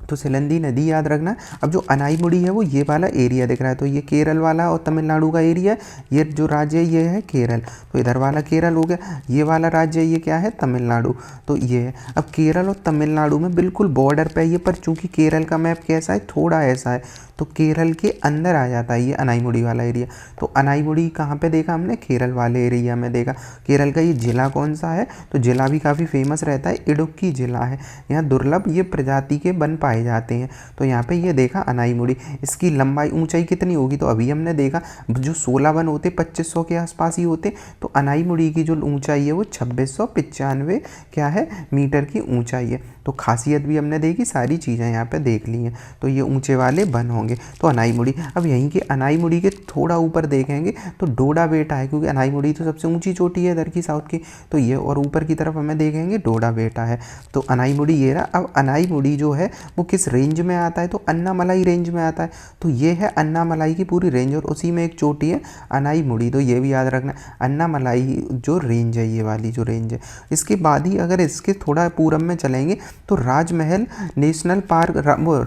तो सिलंदी नदी याद रखना। अब जो अनाईमुड़ी है वो ये वाला एरिया दिख रहा है, तो ये केरल वाला और तमिलनाडु का एरिया है। ये जो राज्य है ये है केरल, तो इधर वाला केरल हो गया। ये वाला राज्य ये क्या है, तमिलनाडु, तो ये है। अब केरल और तमिलनाडु में बिल्कुल बॉर्डर पे ये, पर चूंकि केरल का मैप कैसा है, थोड़ा ऐसा है, तो केरल के अंदर आ जाता है ये अनाईमुड़ी वाला एरिया। तो अनाईमुड़ी कहाँ पे देखा हमने, केरल वाले एरिया में देखा। केरल का ये जिला कौन सा है, तो जिला भी काफ़ी फेमस रहता है, इडुक्की जिला है। यहाँ दुर्लभ ये प्रजाति के वन पाए जाते हैं। तो यहाँ पे ये देखा अनाईमुड़ी, इसकी लंबाई ऊंचाई कितनी होगी, तो अभी हमने देखा जो 16 वन होते 2500 के आसपास ही होते, तो अनाईमुड़ी की जो ऊंचाई है वो 2695 क्या है मीटर की ऊंचाई है। तो खासियत भी हमने देखी, सारी चीज़ें यहाँ पे देख ली हैं। तो ये ऊंचे वाले वन होंगे, तो अनाईमुड़ी। अब यहीं के अनाईमुड़ी के थोड़ा ऊपर देखेंगे तो डोडा बेटा है, क्योंकि अनाईमुड़ी तो सबसे ऊंची चोटी है इधर की साउथ की, तो ये, और ऊपर की तरफ हमें देखेंगे डोडा बेटा है। तो अनाईमुड़ी ये रहा। अब अनाईमुड़ी जो है वो किस रेंज में आता है, तो अन्नामलाई रेंज में आता है। तो ये है अन्नामलाई की पूरी रेंज, और उसी में एक चोटी है अनाईमुड़ी, तो ये भी याद रखना, अन्नामलाई जो रेंज है, ये वाली जो रेंज है। इसके बाद ही अगर इसके थोड़ा पूरब में चलेंगे तो राजमहल नेशनल पार्क,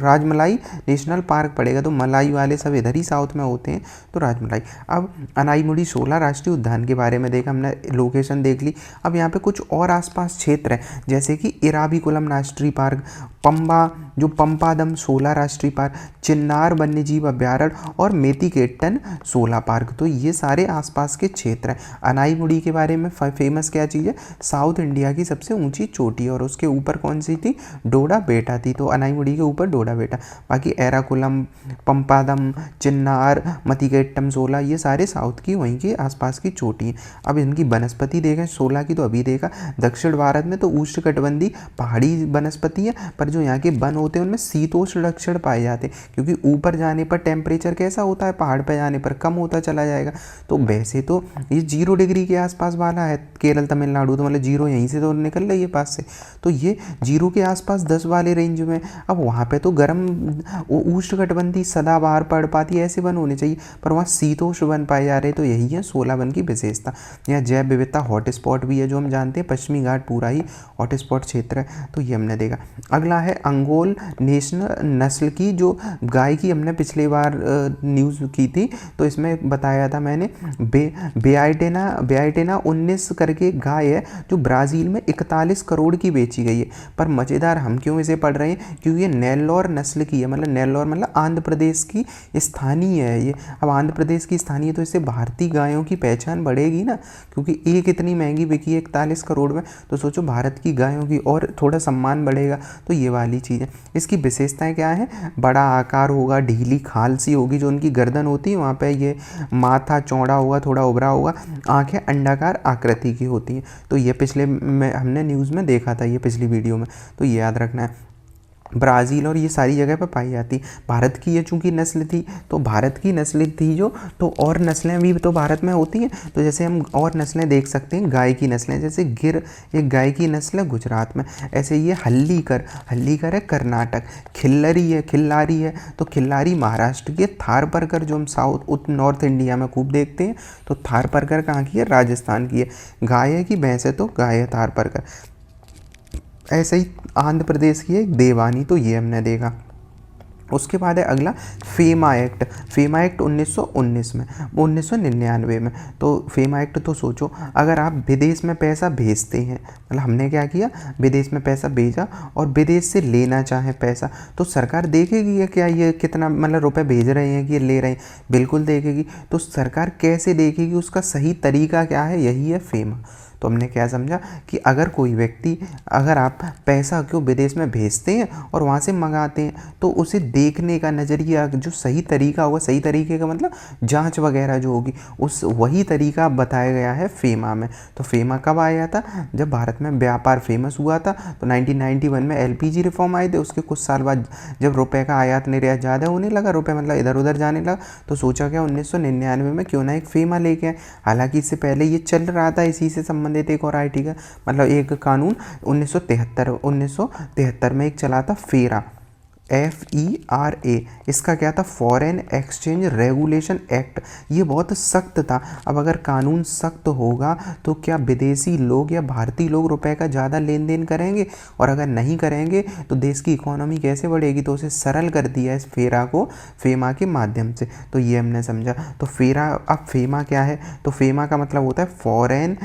राजमलाई नेशनल पार्क पड़ेगा। तो मलाई वाले सब इधर ही साउथ में होते हैं, तो राजमलाई। अब अनाईमुड़ी 16 राष्ट्रीय उद्यान के बारे में देखा हमने, लोकेशन देख ली। अब यहाँ पे कुछ और आसपास क्षेत्र है, जैसे कि इराविकुलम राष्ट्रीय पार्क, पंबा जो पंपादम 16 राष्ट्रीय पार्क, चिन्नार वन्यजीव अभ्यारण्य और मेतिकेट्टन 16 पार्क। तो ये सारे आसपास के क्षेत्र हैं। अनाईमुड़ी के बारे में फेमस क्या चीज़ है, साउथ इंडिया की सबसे ऊंची चोटी, और उसके ऊपर कौन सी थी, डोडा बेटा थी। तो अनाईमुड़ी के ऊपर डोडा बेटा। बाकी एराकुलम, पंपादम, चिन्नार, मतिकेट्टम 16 ये सारे साउथ की वहीं के आसपास की चोटी हैं। अब इनकी वनस्पति देखें, 16 की तो अभी देखा। दक्षिण भारत में तो उष्णकटिबंधीय पहाड़ी वनस्पति है, पर जो यहाँ के वन होते हैं उनमें शीतोष्ण लक्षण पाए जाते हैं, क्योंकि ऊपर जाने पर टेम्परेचर कैसा होता है, पहाड़ पर जाने पर कम होता चला जाएगा। तो वैसे तो ये 0 डिग्री के आसपास वाला है केरल तमिलनाडु, तो मतलब 0 यहीं से तो निकल रही है पास से, तो ये 0 के आसपास 10 वाले रेंज में। अब वहाँ पे तो गर्म उष्णकटिबंधीय सदाबहार पर्णपाती ऐसे वन होने चाहिए, पर वहाँ शीतोष्ण वन पाए जा रहे हैं। तो यही है 16 वन की विशेषता। यहाँ जैव विविधता हॉटस्पॉट भी है, जो हम जानते हैं पश्चिमी घाट पूरा ही हॉटस्पॉट क्षेत्र है, तो ये हमने देखा। अगला है अंगोल नेशनल नस्ल की जो गाय की हमने पिछली बार न्यूज़ की थी, तो इसमें बताया था मैंने बेआइटेना 19 करके गाय है, जो ब्राज़ील में 41 करोड़ की बेची गई है। पर मज़ेदार हम क्यों इसे पढ़ रहे हैं, क्योंकि ये नेल्लौर नस्ल की है, मतलब नेल्लौर मतलब आंध्र प्रदेश की स्थानीय है ये। अब आंध्र प्रदेश की स्थानीय, तो इससे भारतीय गायों की पहचान बढ़ेगी ना, क्योंकि एक इतनी महंगी बिकी है 41 करोड़ में, तो सोचो भारत की गायों की और थोड़ा सम्मान बढ़ेगा। तो ये वाली चीज़ है। इसकी विशेषताएं क्या है, बड़ा आकार होगा, ढीली खाल सी होगी, जो उनकी गर्दन होती है वहाँ पे, ये माथा चौड़ा होगा, थोड़ा उभरा होगा, आंखें अंडाकार आकृति की होती हैं। तो ये पिछले में हमने न्यूज़ में देखा था, ये पिछली वीडियो में, तो ये याद रखना है। ब्राज़ील और ये सारी जगह पर पाई जाती। भारत की ये चूँकि नस्ल थी, तो भारत की नस्ल थी जो, तो और नस्लें भी तो भारत में होती हैं। तो जैसे हम और नस्लें देख सकते हैं, गाय की नस्लें, जैसे गिर एक गाय की नस्ल है गुजरात में, ऐसे ये हल्लीकर है कर्नाटक, खिल्लारी है तो खिल्लारी महाराष्ट्र की है, थारपारकर जो हम साउथ नॉर्थ इंडिया में खूब देखते हैं, तो थारपारकर कहाँ की है, राजस्थान की है। गाय है कि भैंस है, तो गाय है थारपारकर। ऐसे ही आंध्र प्रदेश की एक देवानी, तो ये हमने देखा। उसके बाद है अगला फेमा एक्ट। फेमा एक्ट 1919 में, 1999 में। तो फेमा एक्ट, तो सोचो अगर आप विदेश में पैसा भेजते हैं, मतलब हमने क्या किया, विदेश में पैसा भेजा और विदेश से लेना चाहे पैसा, तो सरकार देखेगी क्या ये कितना मतलब रुपए भेज रहे हैं कि ये ले रहे हैं, बिल्कुल देखेगी। तो सरकार कैसे देखेगी, उसका सही तरीका क्या है, यही है फेमा। तो हमने क्या समझा कि अगर कोई व्यक्ति, अगर आप पैसा क्यों विदेश में भेजते हैं और वहाँ से मंगाते हैं, तो उसे देखने का नज़रिया जो सही तरीका होगा, सही तरीके का मतलब जांच वगैरह जो होगी, उस वही तरीका बताया गया है फेमा में। तो फेमा कब आया था, जब भारत में व्यापार फेमस हुआ था। तो 1991 में LPG रिफॉर्म आए थे, उसके कुछ साल बाद जब रुपये का आयात निर्यात ज़्यादा होने लगा, रुपये मतलब इधर उधर जाने लगा, तो सोचा क्या 1999 में क्यों ना एक फेमा लेके आए। हालांकि इससे पहले ये चल रहा था, इसी से संबंधित एक और IT का मतलब एक कानून 1973 में एक चला था फेरा, FERA, इसका क्या था, फॉरेन एक्सचेंज रेगुलेशन एक्ट। ये बहुत सख्त था। अब अगर कानून सख्त होगा तो क्या विदेशी लोग या भारतीय लोग रुपए का ज़्यादा लेन देन करेंगे, और अगर नहीं करेंगे तो देश की इकोनॉमी कैसे बढ़ेगी। तो उसे सरल कर दिया इस फेरा को, फेमा के माध्यम से। तो ये हमने समझा। तो फेरा, अब फेमा क्या है, तो फेमा का मतलब होता है फॉरेन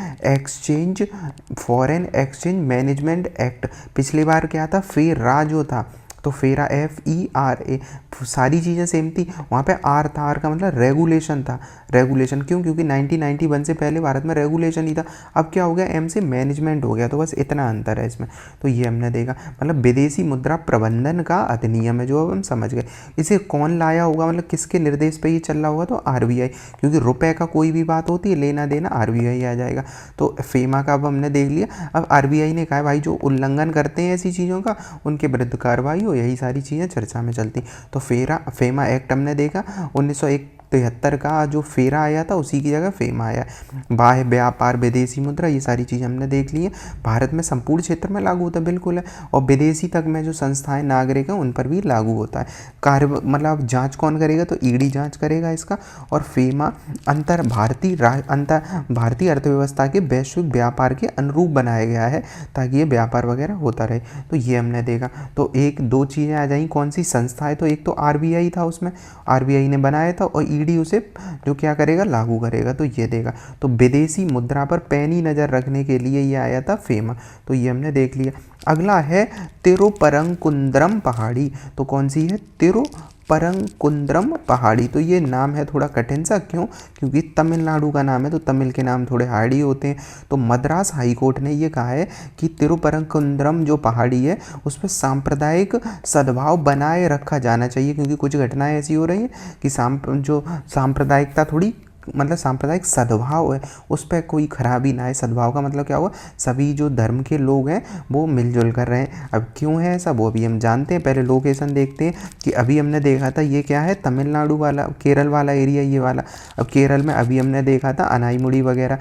एक्सचेंज मैनेजमेंट एक्ट। पिछली बार क्या था, फेरा जो था, तो फेरा FERA, सारी चीज़ें सेम थी। वहाँ पे आर था, आर का मतलब रेगुलेशन था। रेगुलेशन क्यों, क्योंकि 1991 से पहले भारत में रेगुलेशन ही था। अब क्या हो गया, M से मैनेजमेंट हो गया। तो बस इतना अंतर है इसमें। तो ये हमने देखा, मतलब विदेशी मुद्रा प्रबंधन का अधिनियम है, जो अब हम समझ गए। इसे कौन लाया होगा, मतलब किसके निर्देश पे ये चल रहा होगा, तो RBI, क्योंकि रुपए का कोई भी बात होती है, लेना देना RBI आ जाएगा। तो फेमा का अब हमने देख लिया। अब RBI ने कहा भाई जो उल्लंघन करते हैं ऐसी चीज़ों का, उनके विरुद्ध कार्रवाई हो, यही सारी चीज़ें चर्चा में चलती। तो फेमा एक्ट हमने देखा 1973 का, जो फेरा आया था उसी की जगह फेमा आया। बाह्य व्यापार, विदेशी मुद्रा, ये सारी चीज़ हमने देख ली है। भारत में संपूर्ण क्षेत्र में लागू होता है, बिल्कुल है। और विदेशी तक में जो संस्थाएं, नागरिक हैं, उन पर भी लागू होता है। कार्य मतलब जांच कौन करेगा, तो ED जांच करेगा इसका। और फेमा अंतर भारतीय अर्थव्यवस्था के वैश्विक व्यापार के अनुरूप बनाया गया है, ताकि ये व्यापार वगैरह होता रहे। तो ये हमने देखा। तो एक दो चीज़ें आ जाएं, कौन सी संस्था है, तो एक तो RBI था, उसमें RBI ने बनाया था, और ED उसे जो क्या करेगा, लागू करेगा। तो ये देगा। तो विदेशी मुद्रा पर पैनी नज़र रखने के लिए ये आया था फेमा। तो ये हमने देख लिया। अगला है तिरुपरंकुंद्रम पहाड़ी। तो कौन सी है, तिरुपरंकुंद्रम पहाड़ी। तो ये नाम है थोड़ा कठिन सा, क्यों, क्योंकि तमिलनाडु का नाम है, तो तमिल के नाम थोड़े हार्ड ही होते हैं। तो मद्रास हाई कोर्ट ने ये कहा है कि तिरुपरंकुंद्रम जो पहाड़ी है, उस पर सांप्रदायिक सद्भाव बनाए रखा जाना चाहिए, क्योंकि कुछ घटनाएं ऐसी हो रही हैं कि जो सांप्रदायिकता थोड़ी, मतलब सांप्रदायिक सद्भाव है, उस पर कोई खराबी ना है। सद्भाव का मतलब क्या हुआ, सभी जो धर्म के लोग हैं वो मिलजुल कर रहे हैं। अब क्यों है ऐसा, वो अभी हम जानते हैं। पहले लोकेशन देखते हैं कि अभी हमने देखा था ये क्या है, तमिलनाडु वाला, केरल वाला एरिया ये वाला। अब केरल में अभी हमने देखा था अनाईमुड़ी वगैरह।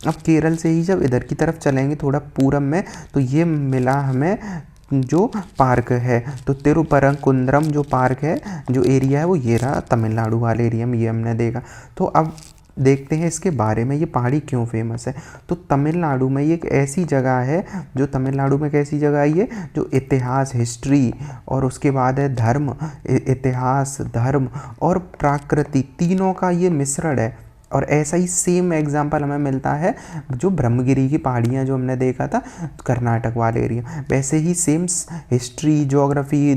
अब केरल से ही जब इधर की तरफ चलेंगे थोड़ा पूरब में, तो ये मिला हमें जो पार्क है, तो तिरुपरंकुंद्रम जो पार्क है, जो एरिया है, वो ये रहा तमिलनाडु वाले एरिया में। ये हमने देखा। तो अब देखते हैं इसके बारे में, ये पहाड़ी क्यों फेमस है। तो तमिलनाडु में ये एक ऐसी जगह है, जो तमिलनाडु में कैसी जगह है ये, जो इतिहास, हिस्ट्री, और उसके बाद है धर्म, इतिहास, धर्म और प्रकृति, तीनों का ये मिश्रण है। और ऐसा ही सेम एग्जाम्पल हमें मिलता है जो ब्रह्मगिरी की पहाड़ियाँ जो हमने देखा था कर्नाटक वाले एरिया, वैसे ही सेम हिस्ट्री, ज्योग्राफी,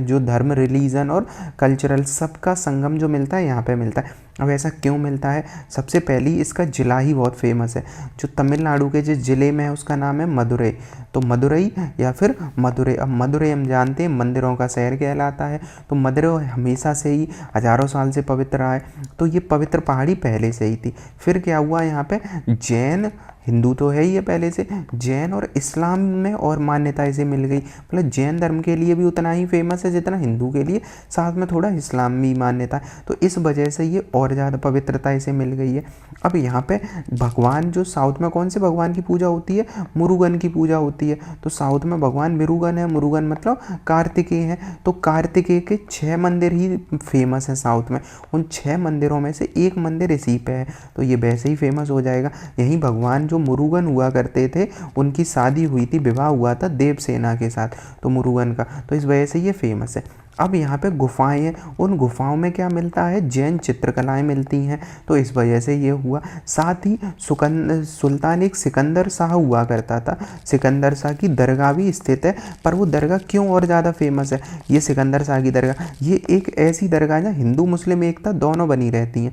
जो धर्म, रिलीजन और कल्चरल, सबका संगम जो मिलता है यहाँ पे मिलता है। अब ऐसा क्यों मिलता है, सबसे पहली इसका ज़िला ही बहुत फेमस है। जो तमिलनाडु के जिस ज़िले में है उसका नाम है मदुरई। तो मदुरई या फिर मदुरई। अब मदुरई हम जानते हैं मंदिरों का शहर कहलाता है। तो मदुरई हमेशा से ही हज़ारों साल से पवित्र रहा है। तो ये पवित्र पहाड़ी पहले से ही थी। फिर क्या हुआ, यहाँ पे जैन, हिंदू तो है ही है पहले से, जैन और इस्लाम में और मान्यता इसे मिल गई। मतलब जैन धर्म के लिए भी उतना ही फेमस है जितना हिंदू के लिए, साथ में थोड़ा इस्लामी मान्यता। तो इस वजह से ये और ज़्यादा पवित्रता इसे मिल गई है। अब यहाँ पे भगवान, जो साउथ में कौन से भगवान की पूजा होती है, मुरुगन की पूजा होती है। तो साउथ में भगवान मुरुगन है। मुरुगन मतलब कार्तिकेय है। तो कार्तिकेय के 6 मंदिर ही फेमस हैं साउथ में। उन 6 मंदिरों में से एक मंदिर इसी पे है, तो ये वैसे ही फेमस हो जाएगा। यही भगवान जो मुरुगन हुआ करते थे, उनकी शादी हुई थी, विवाह हुआ था देवसेना के साथ, तो मुरुगन का, तो इस वजह से ये फेमस है। अब यहाँ पे गुफाएं हैं, उन गुफाओं में क्या मिलता है, जैन चित्रकलाएं मिलती हैं, तो इस वजह से ये हुआ। साथ ही सुल्तान एक सिकंदर शाह हुआ करता था। सिकंदर शाह की दरगाह भी स्थित है। पर वो दरगाह क्यों और ज़्यादा फेमस है, ये सिकंदर शाह की दरगाह, ये एक ऐसी दरगाह है हिंदू मुस्लिम एकता दोनों बनी रहती हैं।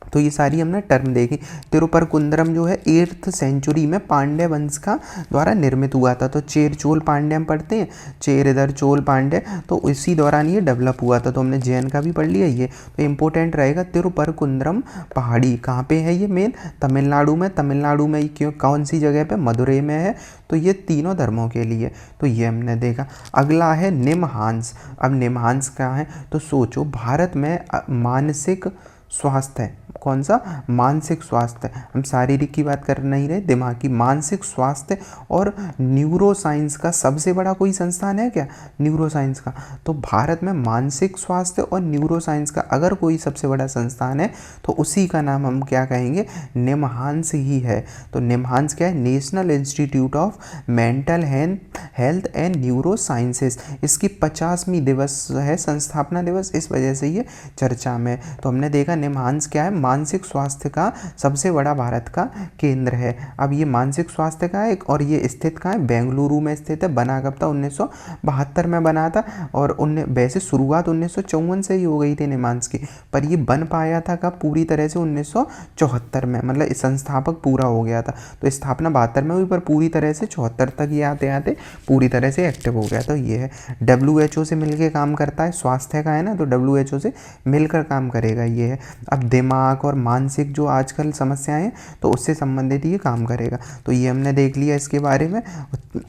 तो ये सारी हमने टर्म देखी। तिरुपरकुंद्रम जो है 8th सेंचुरी में पांड्य वंश का द्वारा निर्मित हुआ था। तो चेर चोल पांड्य हम पढ़ते हैं, चेर इधर चोल पांड्य, तो इसी दौरान ये डेवलप हुआ था। तो हमने जैन का भी पढ़ लिया ये, तो इम्पोर्टेंट रहेगा। तिरुपरकुंद्रम पहाड़ी कहाँ पे है, ये मेन तमिलनाडु में। तमिलनाडु में क्यों, कौन सी जगह पे, मदुरई में है। तो ये तीनों धर्मों के लिए, तो ये हमने देखा। अगला है निमहांस। अब निमहांस क्या है, तो सोचो भारत में मानसिक स्वास्थ्य है, कौन सा, मानसिक स्वास्थ्य, हम शारीरिक की बात कर नहीं रहे, दिमागी, मानसिक स्वास्थ्य और न्यूरो साइंस का सबसे बड़ा कोई संस्थान है क्या, न्यूरो साइंस का। तो भारत में मानसिक स्वास्थ्य और न्यूरो साइंस का अगर कोई सबसे बड़ा संस्थान है तो उसी का नाम हम क्या कहेंगे, निमहांस ही है। तो निमहांस क्या है, national institute of mental health and neuro sciences. इसकी 50वीं दिवस है, संस्थापना दिवस, इस वजह से ये चर्चा में। तो हमने देखा निमहांस क्या है, मानसिक स्वास्थ्य का सबसे बड़ा भारत का केंद्र है। अब ये मानसिक स्वास्थ्य का है और ये स्थित कहाँ है, बेंगलुरु में स्थित है। बना कब था, 1972 में बना था और वैसे शुरुआत 1954 से ही हो गई थी निमहांस की, पर ये बन पाया था कब, पूरी तरह से 1974 में, मतलब संस्थापक पूरा हो गया था। तो स्थापना 72 में हुई पर पूरी तरह से 74 तक ये आते आते पूरी तरह से एक्टिव हो गया। तो ये है, WHO से मिलकर काम करता है, स्वास्थ्य का है ना, तो WHO से मिलकर काम करेगा ये है। अब दिमाग और मानसिक जो आजकल समस्याएं हैं तो उससे संबंधित ये काम करेगा। तो ये हमने देख लिया इसके बारे में।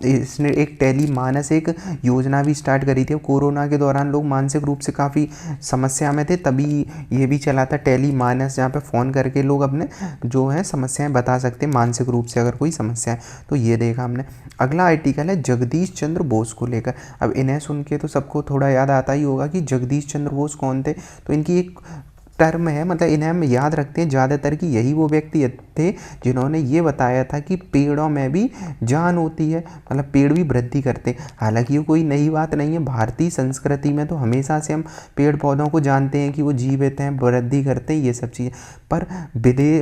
इसने एक टेलीमानस एक योजना भी स्टार्ट करी थी। कोरोना के दौरान लोग मानसिक रूप से काफ़ी समस्या में थे, तभी ये भी चला था टेलीमानस, जहाँ पे फ़ोन करके लोग अपने जो है समस्याएं बता सकते हैं मानसिक रूप से अगर कोई समस्या है। तो ये देखा हमने। अगला आर्टिकल है जगदीश चंद्र बोस को लेकर। अब इन्हें सुन के तो सबको थोड़ा याद आता ही होगा कि जगदीश चंद्र बोस कौन थे। तो इनकी एक टर्म है, मतलब इन्हें हम याद रखते हैं ज़्यादातर कि यही वो व्यक्ति थे जिन्होंने ये बताया था कि पेड़ों में भी जान होती है, मतलब पेड़ भी वृद्धि करते हैं। हालांकि ये कोई नई बात नहीं है, भारतीय संस्कृति में तो हमेशा से हम पेड़ पौधों को जानते हैं कि वो जीवित हैं, वृद्धि करते हैं, ये सब चीज़ें। पर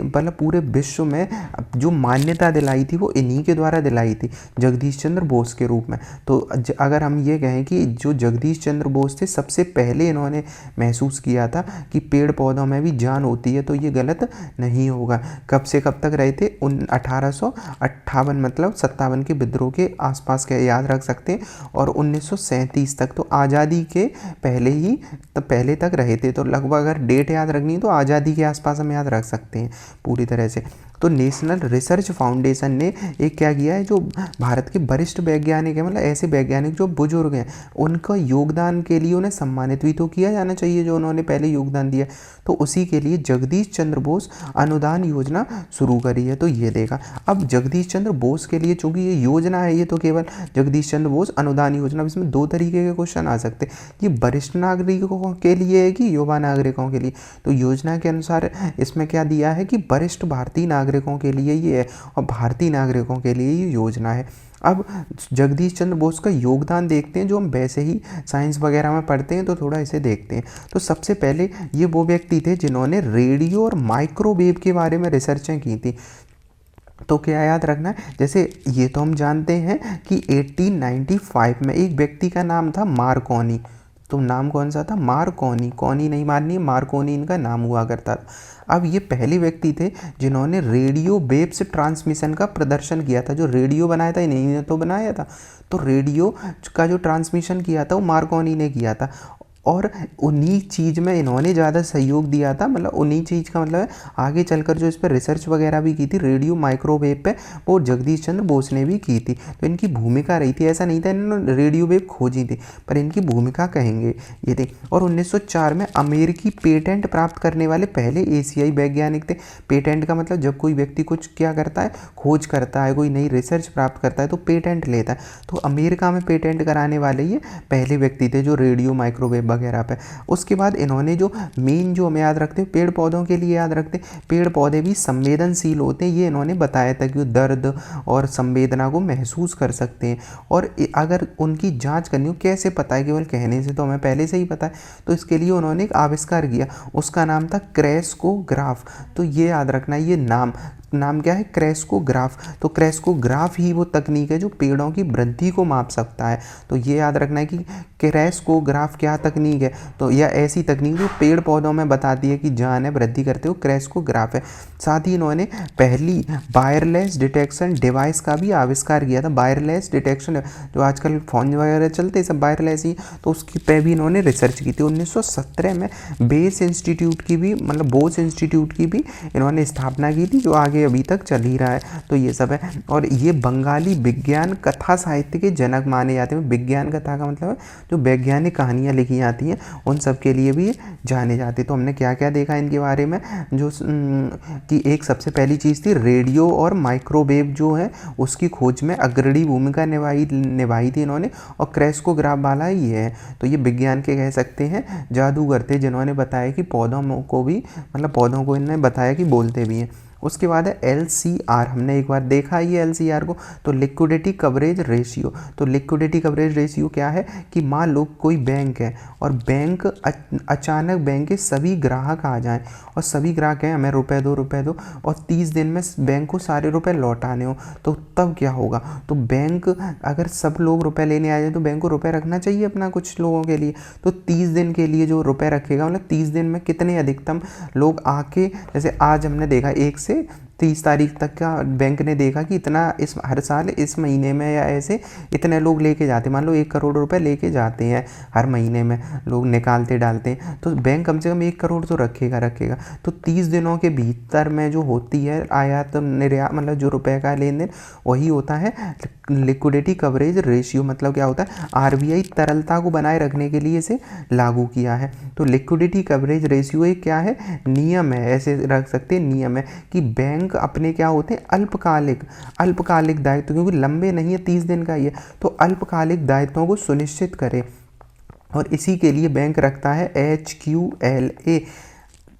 मतलब पूरे विश्व में जो मान्यता दिलाई थी वो इन्हीं के द्वारा दिलाई थी, जगदीश चंद्र बोस के रूप में। तो अगर हम ये कहें कि जो जगदीश चंद्र बोस थे सबसे पहले इन्होंने महसूस किया था कि पेड़ पौधों में भी जान होती है, तो ये गलत नहीं होगा। कब से कब तक रहे थे, 1858 मतलब 57 के विद्रोह के आसपास के याद रख सकते हैं, और 1937 तक, तो आज़ादी के पहले ही पहले तक रहे थे। तो लगभग अगर डेट याद रखनी है तो आज़ादी के आसपास हम याद रख सकते हैं पूरी तरह से। तो नेशनल रिसर्च फाउंडेशन ने एक क्या किया है, जो भारत के वरिष्ठ वैज्ञानिक हैं, मतलब ऐसे वैज्ञानिक जो बुजुर्ग हैं, उनका योगदान के लिए उन्हें सम्मानित भी तो किया जाना चाहिए जो उन्होंने पहले योगदान दिया। तो उसी के लिए जगदीश चंद्र बोस अनुदान योजना शुरू करी है। तो ये देखा। अब जगदीश चंद्र बोस के लिए चूंकि ये योजना है, ये तो केवल जगदीश चंद्र बोस अनुदान योजना, इसमें दो तरीके के क्वेश्चन आ सकते हैं। ये वरिष्ठ नागरिकों के लिए है कि युवा नागरिकों के लिए। तो योजना के अनुसार इसमें क्या दिया है कि वरिष्ठ भारतीय नागरिकों के लिए ये है और भारतीय नागरिकों के लिए ये योजना है। अब जगदीश चंद्र बोस का योगदान देखते हैं, जो हम वैसे ही साइंस वगैरह में पढ़ते हैं, तो थोड़ा इसे देखते हैं। तो सबसे पहले ये वो व्यक्ति थे जिन्होंने रेडियो और माइक्रोवेव के बारे में रिसर्चें की थी। तो क्या याद रखना है, जैसे ये तो हम जानते हैं कि 1895 में एक व्यक्ति का नाम था मार्कोनी। तो नाम कौन सा था, मार्कोनी, कोनी नहीं मारनी है, मार्कोनी इनका नाम हुआ करता था। अब ये पहले व्यक्ति थे जिन्होंने रेडियो वेव्स ट्रांसमिशन का प्रदर्शन किया था। जो रेडियो बनाया था इन्हीं ने तो बनाया था। तो रेडियो का जो ट्रांसमिशन किया था वो मार्कोनी ने किया था, और उन्हीं चीज़ में इन्होंने ज़्यादा सहयोग दिया था। मतलब उन्हीं चीज़ का मतलब है आगे चलकर जो इस पर रिसर्च वगैरह भी की थी रेडियो माइक्रोवेव पे, वो जगदीश चंद्र बोस ने भी की थी। तो इनकी भूमिका रही थी, ऐसा नहीं था इन्होंने रेडियो वेव खोजी थी, पर इनकी भूमिका कहेंगे ये थी। और 1904 में अमेरिकी पेटेंट प्राप्त करने वाले पहले एशियाई वैज्ञानिक थे। पेटेंट का मतलब जब कोई व्यक्ति कुछ क्या करता है, खोज करता है, कोई नई रिसर्च प्राप्त करता है तो पेटेंट लेता है। तो अमेरिका में पेटेंट कराने वाले ये पहले व्यक्ति थे जो रेडियो माइक्रोवेव वगैरह पे। उसके बाद इन्होंने जो मेन जो हमें याद रखते हैं, पेड़ पौधों के लिए याद रखते हैं, पेड़ पौधे भी संवेदनशील होते हैं, ये इन्होंने बताया था कि वो दर्द और संवेदना को महसूस कर सकते हैं। और अगर उनकी जांच करनी हो, कैसे पता है, केवल कहने से तो हमें पहले से ही पता है। तो इसके लिए उन्होंने एक आविष्कार किया, उसका नाम था क्रेस्कोग्राफ। तो ये याद रखना, ये नाम क्या है, क्रेस्कोग्राफ। तो क्रेस्कोग्राफ ही वो तकनीक है जो पेड़ों की वृद्धि को माप सकता है। तो ये याद रखना है कि क्रेस्कोग्राफ क्या तकनीक है, तो यह ऐसी तकनीक जो पेड़ पौधों में बताती है कि जान है, वृद्धि करते हो, क्रेस्कोग्राफ है। साथ ही इन्होंने पहली वायरलेस डिटेक्शन डिवाइस का भी आविष्कार किया था। वायरलेस डिटेक्शन, जो आजकल फ़ोन वगैरह चलते हैं सब वायरलेस ही, तो उसकी पे भी इन्होंने रिसर्च की थी। 1917 में बोस इंस्टीट्यूट की भी इन्होंने स्थापना की थी, जो आगे आगे अभी तक चल ही रहा है। तो ये सब है। और ये बंगाली विज्ञान कथा साहित्य के जनक माने जाते हैं। विज्ञान कथा का मतलब है जो वैज्ञानिक कहानियाँ लिखी जाती हैं उन सब के लिए भी जाने जाते। तो हमने क्या क्या देखा इनके बारे में, जो कि एक सबसे पहली चीज़ थी रेडियो और माइक्रोवेव जो है उसकी खोज में अग्रणी भूमिका निभाई थी इन्होंने, और क्रेस्कोग्राफ वाला ये है। तो ये विज्ञान के कह सकते हैं जादूगर थे जिन्होंने बताया कि पौधों को भी, मतलब पौधों को इन्होंने बताया कि बोलते भी हैं। उसके बाद है LCR, हमने एक बार देखा ये LCR को, तो लिक्विडिटी कवरेज रेशियो। तो लिक्विडिटी कवरेज रेशियो क्या है कि मान लो कोई बैंक है और बैंक अचानक बैंक के सभी ग्राहक आ जाएं और सभी ग्राहक हैं हमें रुपए दो और 30 दिन में बैंक को सारे रुपए लौटाने हो, तो तब क्या होगा। तो बैंक अगर सब लोग रुपए लेने आ जाए तो बैंक को रुपए रखना चाहिए अपना कुछ लोगों के लिए। तो 30 दिन के लिए जो रुपए रखेगा, मतलब 30 दिन में कितने अधिकतम लोग आके, जैसे आज हमने देखा 1 से 30 तारीख तक का बैंक ने देखा कि इतना इस हर साल इस महीने में या ऐसे इतने लोग लेके जाते, मान लो 1 करोड़ रुपए लेके जाते हैं हर महीने में, लोग निकालते डालते हैं, तो बैंक कम से कम 1 करोड़ तो रखेगा। तो 30 दिनों के भीतर में जो होती है आयात निर्यात, मतलब जो रुपए का लेन देन, वही होता है लिक्विडिटी कवरेज रेशियो। मतलब क्या होता है, RBI तरलता को बनाए रखने के लिए इसे लागू किया है। तो लिक्विडिटी कवरेज रेशियो एक क्या है, नियम है, ऐसे रख सकते हैं नियम है कि बैंक अपने क्या होते हैं अल्पकालिक दायित्व, क्योंकि लंबे नहीं है 30 दिन का ये, तो अल्पकालिक दायित्वों को सुनिश्चित करे, और इसी के लिए बैंक रखता है HQLA,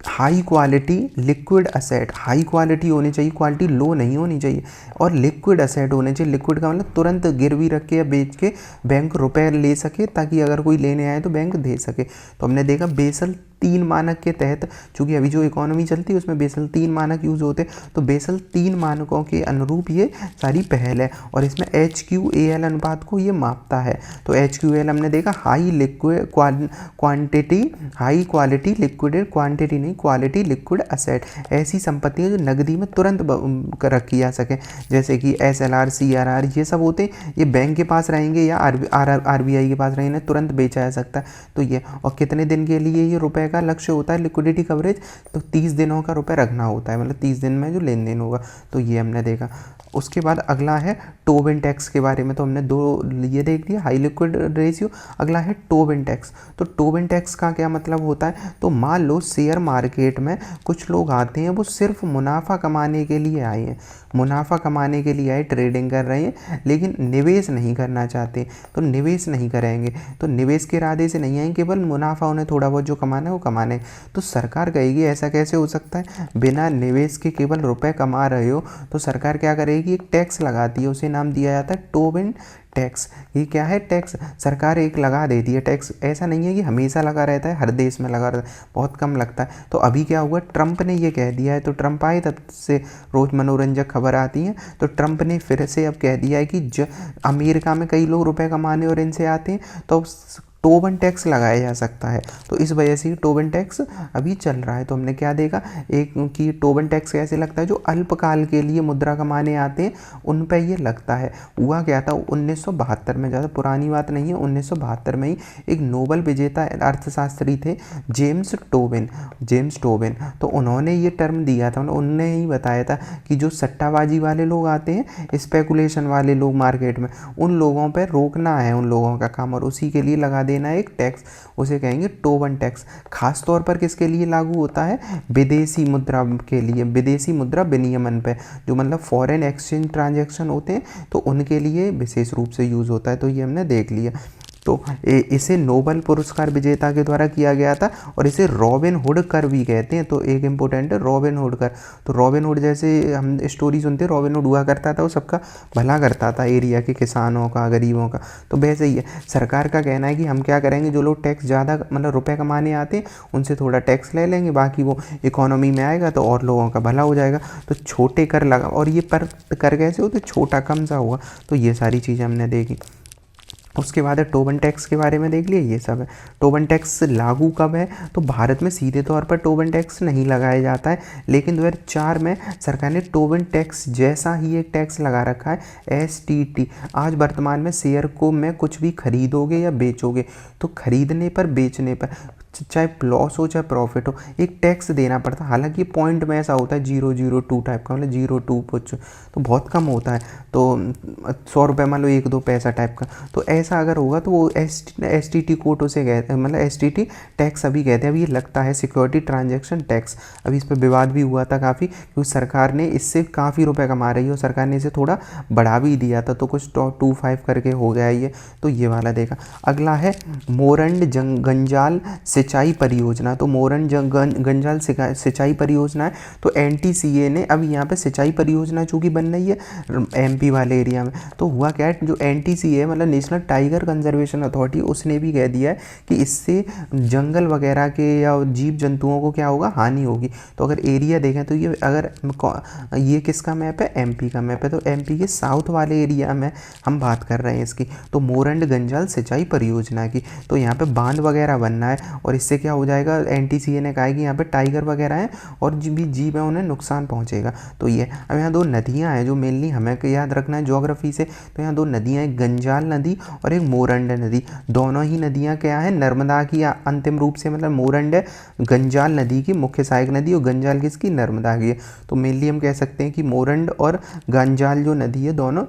high quality liquid asset. High quality होनी चाहिए, क्वालिटी लो नहीं होनी चाहिए, और लिक्विड असेट होने चाहिए। लिक्विड का मतलब तुरंत गिरवी रख के या बेच के बैंक रुपए ले सके, ताकि अगर कोई लेने आए तो बैंक दे सके। तो हमने देखा बेसल 3 मानक के तहत, चूँकि अभी जो इकोनॉमी चलती है उसमें बेसल 3 मानक यूज़ होते हैं, तो बेसल 3 मानकों के अनुरूप ये सारी पहल है, और इसमें HQAL अनुपात को ये मापता है। तो HQAL हमने देखा high liquid quantity, high quality liquid, quantity नहीं क्वालिटी लिक्विड असेट, ऐसी संपत्तियाँ जो नकदी में तुरंत रखी जा सके, जैसे कि SLR CRR ये सब होते हैं, ये बैंक के पास रहेंगे या RBI के पास रहेंगे, तुरंत बेचा जा सकता है। तो ये, और कितने दिन के लिए ये रुपए का लक्ष्य होता है लिक्विडिटी कवरेज, तो 30 दिनों का रुपए रखना होता है, मतलब 30 दिन में जो लेन देन होगा। तो ये हमने देखा। उसके बाद अगला है टोबिन टैक्स के बारे में, तो हमने 2 ये देख लिया, हाई लिक्विड रेशियो। अगला है टोबिन टैक्स। तो टोबिन टैक्स का क्या मतलब होता है, तो मान लो शेयर मार्केट में कुछ लोग आते हैं, वो सिर्फ मुनाफा कमाने के लिए आए हैं, मुनाफा कमाने के लिए आए, ट्रेडिंग कर रहे हैं, लेकिन निवेश नहीं करना चाहते, तो निवेश नहीं करेंगे, तो निवेश के इरादे से नहीं आएंगे, केवल मुनाफा उन्हें थोड़ा बहुत जो कमाना है वो कमाने। तो सरकार कहेगी ऐसा कैसे हो सकता है, बिना निवेश के केवल रुपए कमा रहे हो, तो सरकार क्या करेगी, एक टैक्स लगाती है, उसे नाम दिया जाता है टोबिन टैक्स। ये क्या है, टैक्स सरकार एक लगा देती है। टैक्स ऐसा नहीं है कि हमेशा लगा रहता है, हर देश में लगा रहता है, बहुत कम लगता है। तो अभी क्या हुआ, ट्रंप ने ये कह दिया है, तो ट्रंप आए तब से रोज़ मनोरंजक खबर आती है, तो ट्रंप ने फिर से अब कह दिया है कि अमेरिका में कई लोग रुपए कमाने और इनसे आते हैं, तो टोबिन टैक्स लगाया जा सकता है। तो इस वजह से टोबिन टैक्स अभी चल रहा है। तो हमने क्या देखा, एक कि टोबिन टैक्स कैसे लगता है, जो अल्पकाल के लिए मुद्रा कमाने आते हैं उन पर ये लगता है। हुआ क्या था 1972 में, ज़्यादा पुरानी बात नहीं है, 1972 में ही एक नोबेल विजेता अर्थशास्त्री थे जेम्स टोबिन, तो उन्होंने ये टर्म दिया था, उन्होंने ही बताया था कि जो सट्टाबाजी वाले लोग आते हैं, स्पेकुलेशन वाले लोग मार्केट में, उन लोगों पर रोकना है उन लोगों का काम, और उसी के लिए लगा देना एक टैक्स, उसे कहेंगे टोबिन टैक्स। खास तौर पर किसके लिए लागू होता है, विदेशी मुद्रा के लिए, विदेशी मुद्रा विनियमन पे, जो मतलब फॉरेन एक्सचेंज ट्रांजैक्शन होते हैं, तो उनके लिए विशेष रूप से यूज़ होता है। तो ये हमने देख लिया। तो इसे नोबेल पुरस्कार विजेता के द्वारा किया गया था, और इसे रॉबिन हुड कर भी कहते हैं। तो एक इम्पोर्टेंट है रॉबिन हुड कर। तो रॉबिन हुड जैसे हम स्टोरी सुनते हैं, रॉबिन हुड हुआ करता था, वो सबका भला करता था, एरिया के किसानों का, गरीबों का। तो वैसे ही है, सरकार का कहना है कि हम क्या करेंगे, जो लोग टैक्स ज़्यादा मतलब रुपए कमाने आते हैं उनसे थोड़ा टैक्स ले लेंगे, बाकी वो इकोनॉमी में आएगा तो और लोगों का भला हो जाएगा। तो छोटे कर लगा, और ये पर कर कैसे होते, छोटा कम सा हुआ। तो ये सारी चीज़ें हमने देखी। उसके बाद है टोबिन टैक्स के बारे में देख लिया, ये सब है। टोबिन टैक्स लागू कब है, तो भारत में सीधे तौर पर टोबिन टैक्स नहीं लगाया जाता है, लेकिन 2004 में सरकार ने टोबिन टैक्स जैसा ही एक टैक्स लगा रखा है, STT। आज वर्तमान में शेयर को में कुछ भी खरीदोगे या बेचोगे, तो खरीदने पर बेचने पर चाहे लॉस हो चाहे प्रॉफिट हो, एक टैक्स देना पड़ता है। हालांकि पॉइंट में ऐसा होता है 002 टाइप का, मतलब 02 कुछ तो बहुत कम होता है, तो 100 रुपये मान लो 1-2 पैसा टाइप का। तो ऐसा अगर होगा तो वो STT कोड उसे कहते हैं, मतलब STT टैक्स अभी कहते हैं। अभी ये लगता है सिक्योरिटी ट्रांजेक्शन टैक्स। अभी इस पर विवाद भी हुआ था काफ़ी, क्योंकि सरकार ने इससे काफ़ी रुपए कमा रही है और सरकार ने इसे थोड़ा बढ़ा भी दिया था, तो कुछ 25 करके हो गया ये। तो ये वाला देखा। अगला है मोरंड गंजाल सिंचाई परियोजना। तो मोरंड गंजाल सिंचाई परियोजना है, तो NTCA ने अब यहाँ पे सिंचाई परियोजना चूँकि बन रही है MP वाले एरिया में, तो हुआ क्या है, जो NTCA मतलब नेशनल टाइगर कंजर्वेशन अथॉरिटी, उसने भी कह दिया है कि इससे जंगल वगैरह के या जीव जंतुओं को क्या होगा, हानि होगी। तो अगर एरिया देखें तो ये अगर ये किसका मैप है, MP का मैप है, तो MP के साउथ वाले एरिया में हम बात कर रहे हैं इसकी। तो मोरंड गंजाल सिंचाई परियोजना की, तो यहाँ पे बांध वगैरह बनना है, और इससे क्या हो जाएगा, NTCA ने कहा है कि यहाँ पे टाइगर वगैरह हैं और जो भी जीव है उन्हें नुकसान पहुँचेगा। तो ये अब यहाँ 2 नदियाँ हैं जो मेनली हमें याद रखना है ज्योग्राफी से। तो यहाँ 2 नदियाँ, एक गंजाल नदी और एक मोरंड नदी। दोनों ही नदियाँ क्या है, नर्मदा की अंतिम रूप से, मतलब मोरंड है गंजाल नदी की मुख्य सहायक नदी और गंजाल किसकी, नर्मदा की है। तो मेनली हम कह सकते हैं कि मोरंड और गंजाल जो नदी है दोनों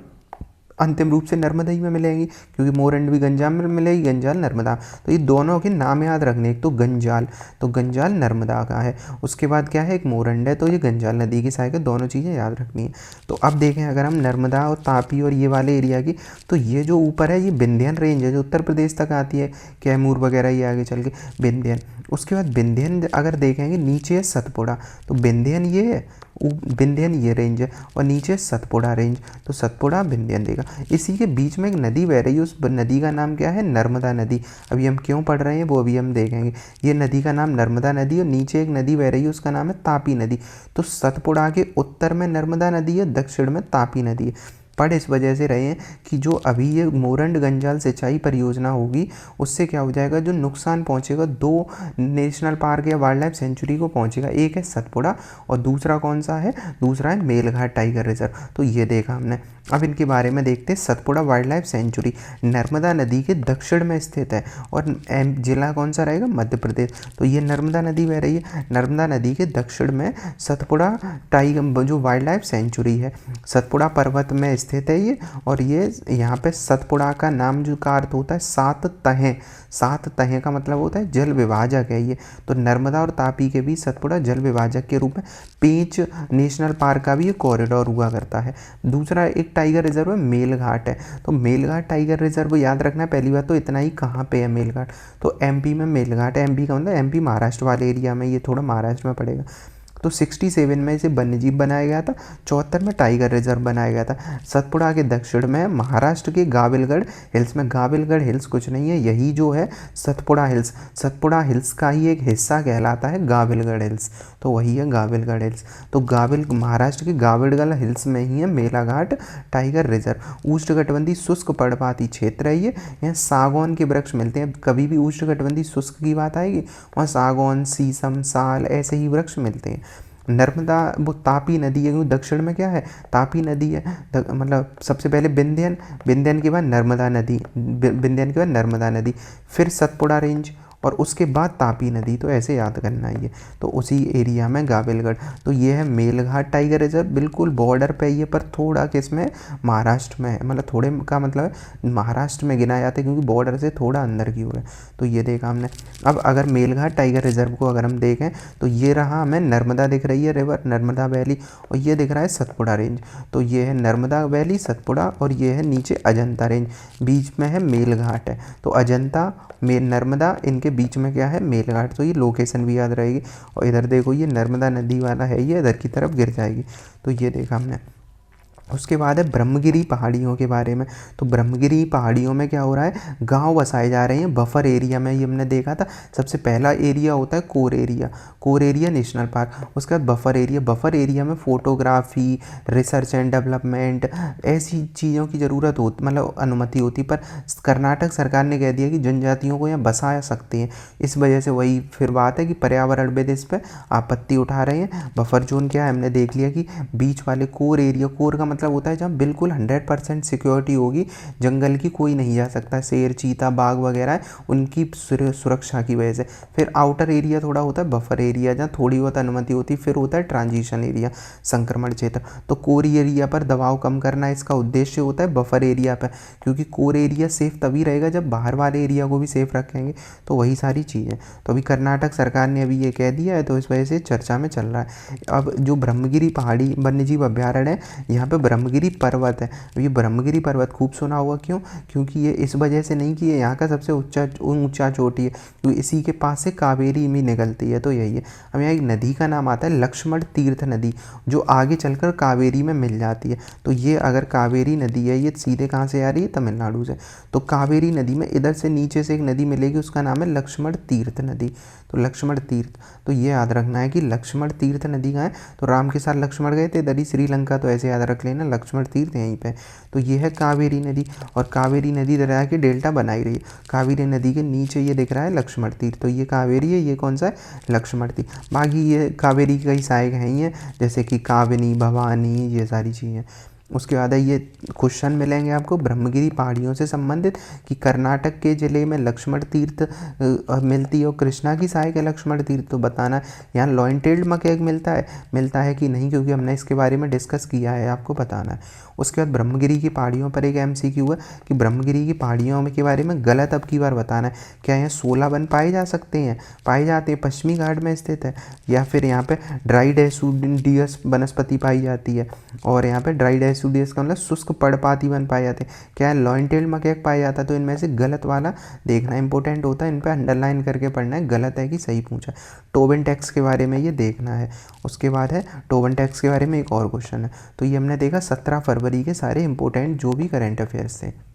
अंतिम रूप से नर्मदा ही में मिलेंगी, क्योंकि मोरंड भी गंजाल में मिलेगी, गंजाल नर्मदा। तो ये दोनों के नाम याद रखने, एक तो गंजाल, तो गंजाल नर्मदा का है, उसके बाद क्या है, एक मोरंड है, तो ये गंजाल नदी की सहायक है। दोनों चीज़ें याद रखनी है। तो अब देखें अगर हम नर्मदा और तापी और ये वाले एरिया की, तो ये जो ऊपर है ये विंध्यन रेंज है जो उत्तर प्रदेश तक आती है, कैमूर वगैरह ये आगे चल के विंध्यन। उसके बाद विंध्यन अगर देखेंगे नीचे है सतपुड़ा, तो विंध्यन ये है, विंध्यन ये रेंज है, और नीचे सतपुड़ा रेंज, तो सतपुड़ा विंध्यन देगा। इसी के बीच में एक नदी बह रही है, उस नदी का नाम क्या है, नर्मदा नदी। अभी हम क्यों पढ़ रहे हैं वो अभी हम देखेंगे। ये नदी का नाम नर्मदा नदी, और नीचे एक नदी बह रही है उसका नाम है तापी नदी। तो सतपुड़ा के उत्तर में नर्मदा नदी है, दक्षिण में तापी नदी है। पढ़ इस वजह से रहे हैं कि जो अभी ये मोरंड गंजाल सिंचाई परियोजना होगी उससे क्या हो जाएगा, जो नुकसान पहुंचेगा 2 नेशनल पार्क या वाइल्ड लाइफ सेंचुरी को पहुंचेगा। एक है सतपुड़ा और दूसरा कौन सा है, दूसरा है मेलघाट टाइगर रिजर्व। तो ये देखा हमने। अब इनके बारे में देखते हैं। Satpura wild life sanctuary Narmada नदी के दक्षिण में स्थित है, और जिला कौन सा रहेगा, मध्य प्रदेश। तो ये नर्मदा नदी बह रही है, नर्मदा नदी के दक्षिण में सतपुड़ा टाइगर जो वाइल्ड लाइफ सेंचुरी है, सतपुड़ा पर्वत में स्थित है ये। और ये यहाँ पे सतपुड़ा का नाम जो का अर्थ होता है 7 तहें, 7 तहें का मतलब होता है जल विभाजक है ये। तो नर्मदा और तापी के बीच सतपुड़ा जल विभाजक के रूप में पेंच नेशनल पार्क का भी ये कॉरिडोर हुआ करता है। दूसरा एक टाइगर रिजर्व है मेलघाट है, तो मेलघाट टाइगर रिजर्व याद रखना है। पहली बात तो इतना ही, कहाँ पे है मेलघाट, तो MP में मेलघाट है। MP का मतलब MP महाराष्ट्र वाले एरिया में, ये थोड़ा महाराष्ट्र में पड़ेगा। तो 67 में इसे वन्यजीव बनाया गया था, 74 में टाइगर रिजर्व बनाया गया था। सतपुड़ा के दक्षिण में महाराष्ट्र के गाविलगढ़ हिल्स में, गाविलगढ़ हिल्स कुछ नहीं है, यही जो है सतपुड़ा हिल्स, सतपुड़ा हिल्स का ही एक हिस्सा कहलाता है गाविलगढ़ हिल्स, तो वही है गाविलगढ़ हिल्स। तो महाराष्ट्र के गाविलगढ़ हिल्स में ही है मेलाघाट टाइगर रिजर्व। उष्णकटिबंधीय शुष्क पर्णपाती क्षेत्र है ये, यहाँ सागौन के वृक्ष मिलते हैं। कभी भी उष्णकटिबंधीय शुष्क की बात आएगी वहाँ सागौन, शीशम, साल ऐसे ही वृक्ष मिलते हैं। नर्मदा वो तापी नदी है, क्योंकि दक्षिण में क्या है, तापी नदी है। मतलब सबसे पहले विंध्यन, विंध्यन के बाद नर्मदा नदी, विंध्यन के बाद नर्मदा नदी, फिर सतपुड़ा रेंज, और उसके बाद तापी नदी। तो ऐसे याद करना है ये। तो उसी एरिया में गाविलगढ़। तो ये है मेलघाट टाइगर रिजर्व, बिल्कुल बॉर्डर पे ये, पर थोड़ा किसमें, महाराष्ट्र में है। मतलब थोड़े का मतलब है महाराष्ट्र में गिना जाता है, क्योंकि बॉर्डर से थोड़ा अंदर की ओर है। तो ये देखा हमने। अब अगर मेलघाट टाइगर रिजर्व को अगर हम देखें तो ये रहा, हमें नर्मदा दिख रही है रिवर, नर्मदा वैली, और ये दिख रहा है सतपुड़ा रेंज। तो ये है नर्मदा वैली, सतपुड़ा, और ये है नीचे अजंता रेंज, बीच में है मेलघाट है। तो अजंता नर्मदा, इनके बीच में क्या है, मेलघाट। तो ये लोकेशन भी याद रहेगी। और इधर देखो ये नर्मदा नदी वाला है, ये इधर की तरफ गिर जाएगी। तो ये देखा हमने। उसके बाद है ब्रह्मगिरी पहाड़ियों के बारे में। तो ब्रह्मगिरी पहाड़ियों में क्या हो रहा है, गांव बसाए जा रहे हैं बफर एरिया में। ये हमने देखा था। सबसे पहला एरिया होता है core area, core area national park. उसके बाद बफर एरिया, बफर एरिया में फोटोग्राफी, रिसर्च एंड डेवलपमेंट ऐसी चीज़ों की ज़रूरत होती, मतलब अनुमति होती। पर कर्नाटक सरकार ने कह दिया कि जनजातियों को यहाँ बसा सकते हैं। इस वजह से वही फिर बात है कि पर्यावरणविद इस पर आपत्ति उठा रहे हैं। बफर जोन क्या है, हमने देख लिया कि बीच वाले कोर एरिया, कोर का मतलब मतलब होता है जहाँ बिल्कुल 100% सिक्योरिटी होगी, जंगल की कोई नहीं जा सकता, शेर चीता बाघ वगैरह है उनकी सुरक्षा की वजह से। फिर आउटर एरिया थोड़ा होता है बफर एरिया, जहाँ थोड़ी बहुत अनुमति होती है। फिर होता है ट्रांजिशन एरिया, संक्रमण क्षेत्र। तो कोर एरिया पर दबाव कम करना इसका उद्देश्य होता है बफर एरिया पर, क्योंकि कोर एरिया सेफ तभी रहेगा जब बाहर वाले एरिया को भी सेफ रखेंगे। तो वही सारी चीज़ें। तो अभी कर्नाटक सरकार ने अभी ये कह दिया है, तो इस वजह से चर्चा में चल रहा है। अब जो ब्रह्मगिरी पहाड़ी वन्यजीव अभ्यारण्य है, यहाँ पे ब्रह्मगिरी पर्वत है। ये ब्रह्मगिरी पर्वत खूब सुना होगा, क्यों? क्योंकि ये इस वजह से नहीं कि ये यहाँ का सबसे ऊंचा चोटी है, क्योंकि इसी के पास से कावेरी भी निकलती है। तो यही है। अब यहाँ एक नदी का नाम आता है लक्ष्मण तीर्थ नदी, जो आगे चलकर कावेरी में मिल जाती है। तो ये अगर कावेरी नदी है, ये सीधे कहाँ से आ रही है? तमिलनाडु से। तो कावेरी नदी में इधर से नीचे से एक नदी मिलेगी, उसका नाम है लक्ष्मण तीर्थ नदी। तो लक्ष्मण तीर्थ, तो ये याद रखना है कि लक्ष्मण तीर्थ नदी कहाँ है? तो राम के साथ लक्ष्मण गए थे इधर ही श्रीलंका, तो ऐसे याद रख लेना लक्ष्मण तीर्थ यहीं पे। तो ये है कावेरी नदी, और कावेरी नदी दरिया की डेल्टा बनाई रही है। कावेरी नदी के नीचे ये दिख रहा है लक्ष्मण तीर्थ, तो ये कावेरी है, ये कौन सा है? लक्ष्मण तीर्थ। बाकी ये कावेरी की कई सहायक हैं ही हैं, जैसे कि काबिनी, भवानी, ये सारी चीज़ें। उसके बाद ये क्वेश्चन मिलेंगे आपको ब्रह्मगिरी पहाड़ियों से संबंधित, कि कर्नाटक के ज़िले में लक्ष्मण तीर्थ मिलती है और कृष्णा की सहायक है लक्ष्मण तीर्थ, तो बताना यहाँ लॉइन टेल्ड मकैक मिलता है कि नहीं, क्योंकि हमने इसके बारे में डिस्कस किया है, आपको बताना है। उसके बाद ब्रह्मगिरी की पहाड़ियों पर एक MCQ है कि ब्रह्मगिरी की पहाड़ियों में के बारे में गलत अब की बार बताना है। क्या यहाँ 16 वन पाए जा सकते हैं? पाए जाते हैं, पश्चिमी घाट में स्थित है। या फिर यहाँ पे ड्राई डेसिडुअस वनस्पति पाई जाती है, और यहाँ पे ड्राई डेसिडुअस का मतलब शुष्क पर्णपाती वन पाए जाते हैं। क्या लॉइन टेल्ड मकैक पाया जाता है? तो इनमें से गलत वाला देखना इंपॉर्टेंट होता है, इन पर अंडरलाइन करके पढ़ना है, गलत है कि सही पूछा। टोबन टैक्स के बारे में ये देखना है। उसके बाद है टोबन टैक्स के बारे में एक और क्वेश्चन है। तो ये हमने देखा 17 फरवरी के सारे इंपॉर्टेंट जो भी करंट अफेयर्स थे।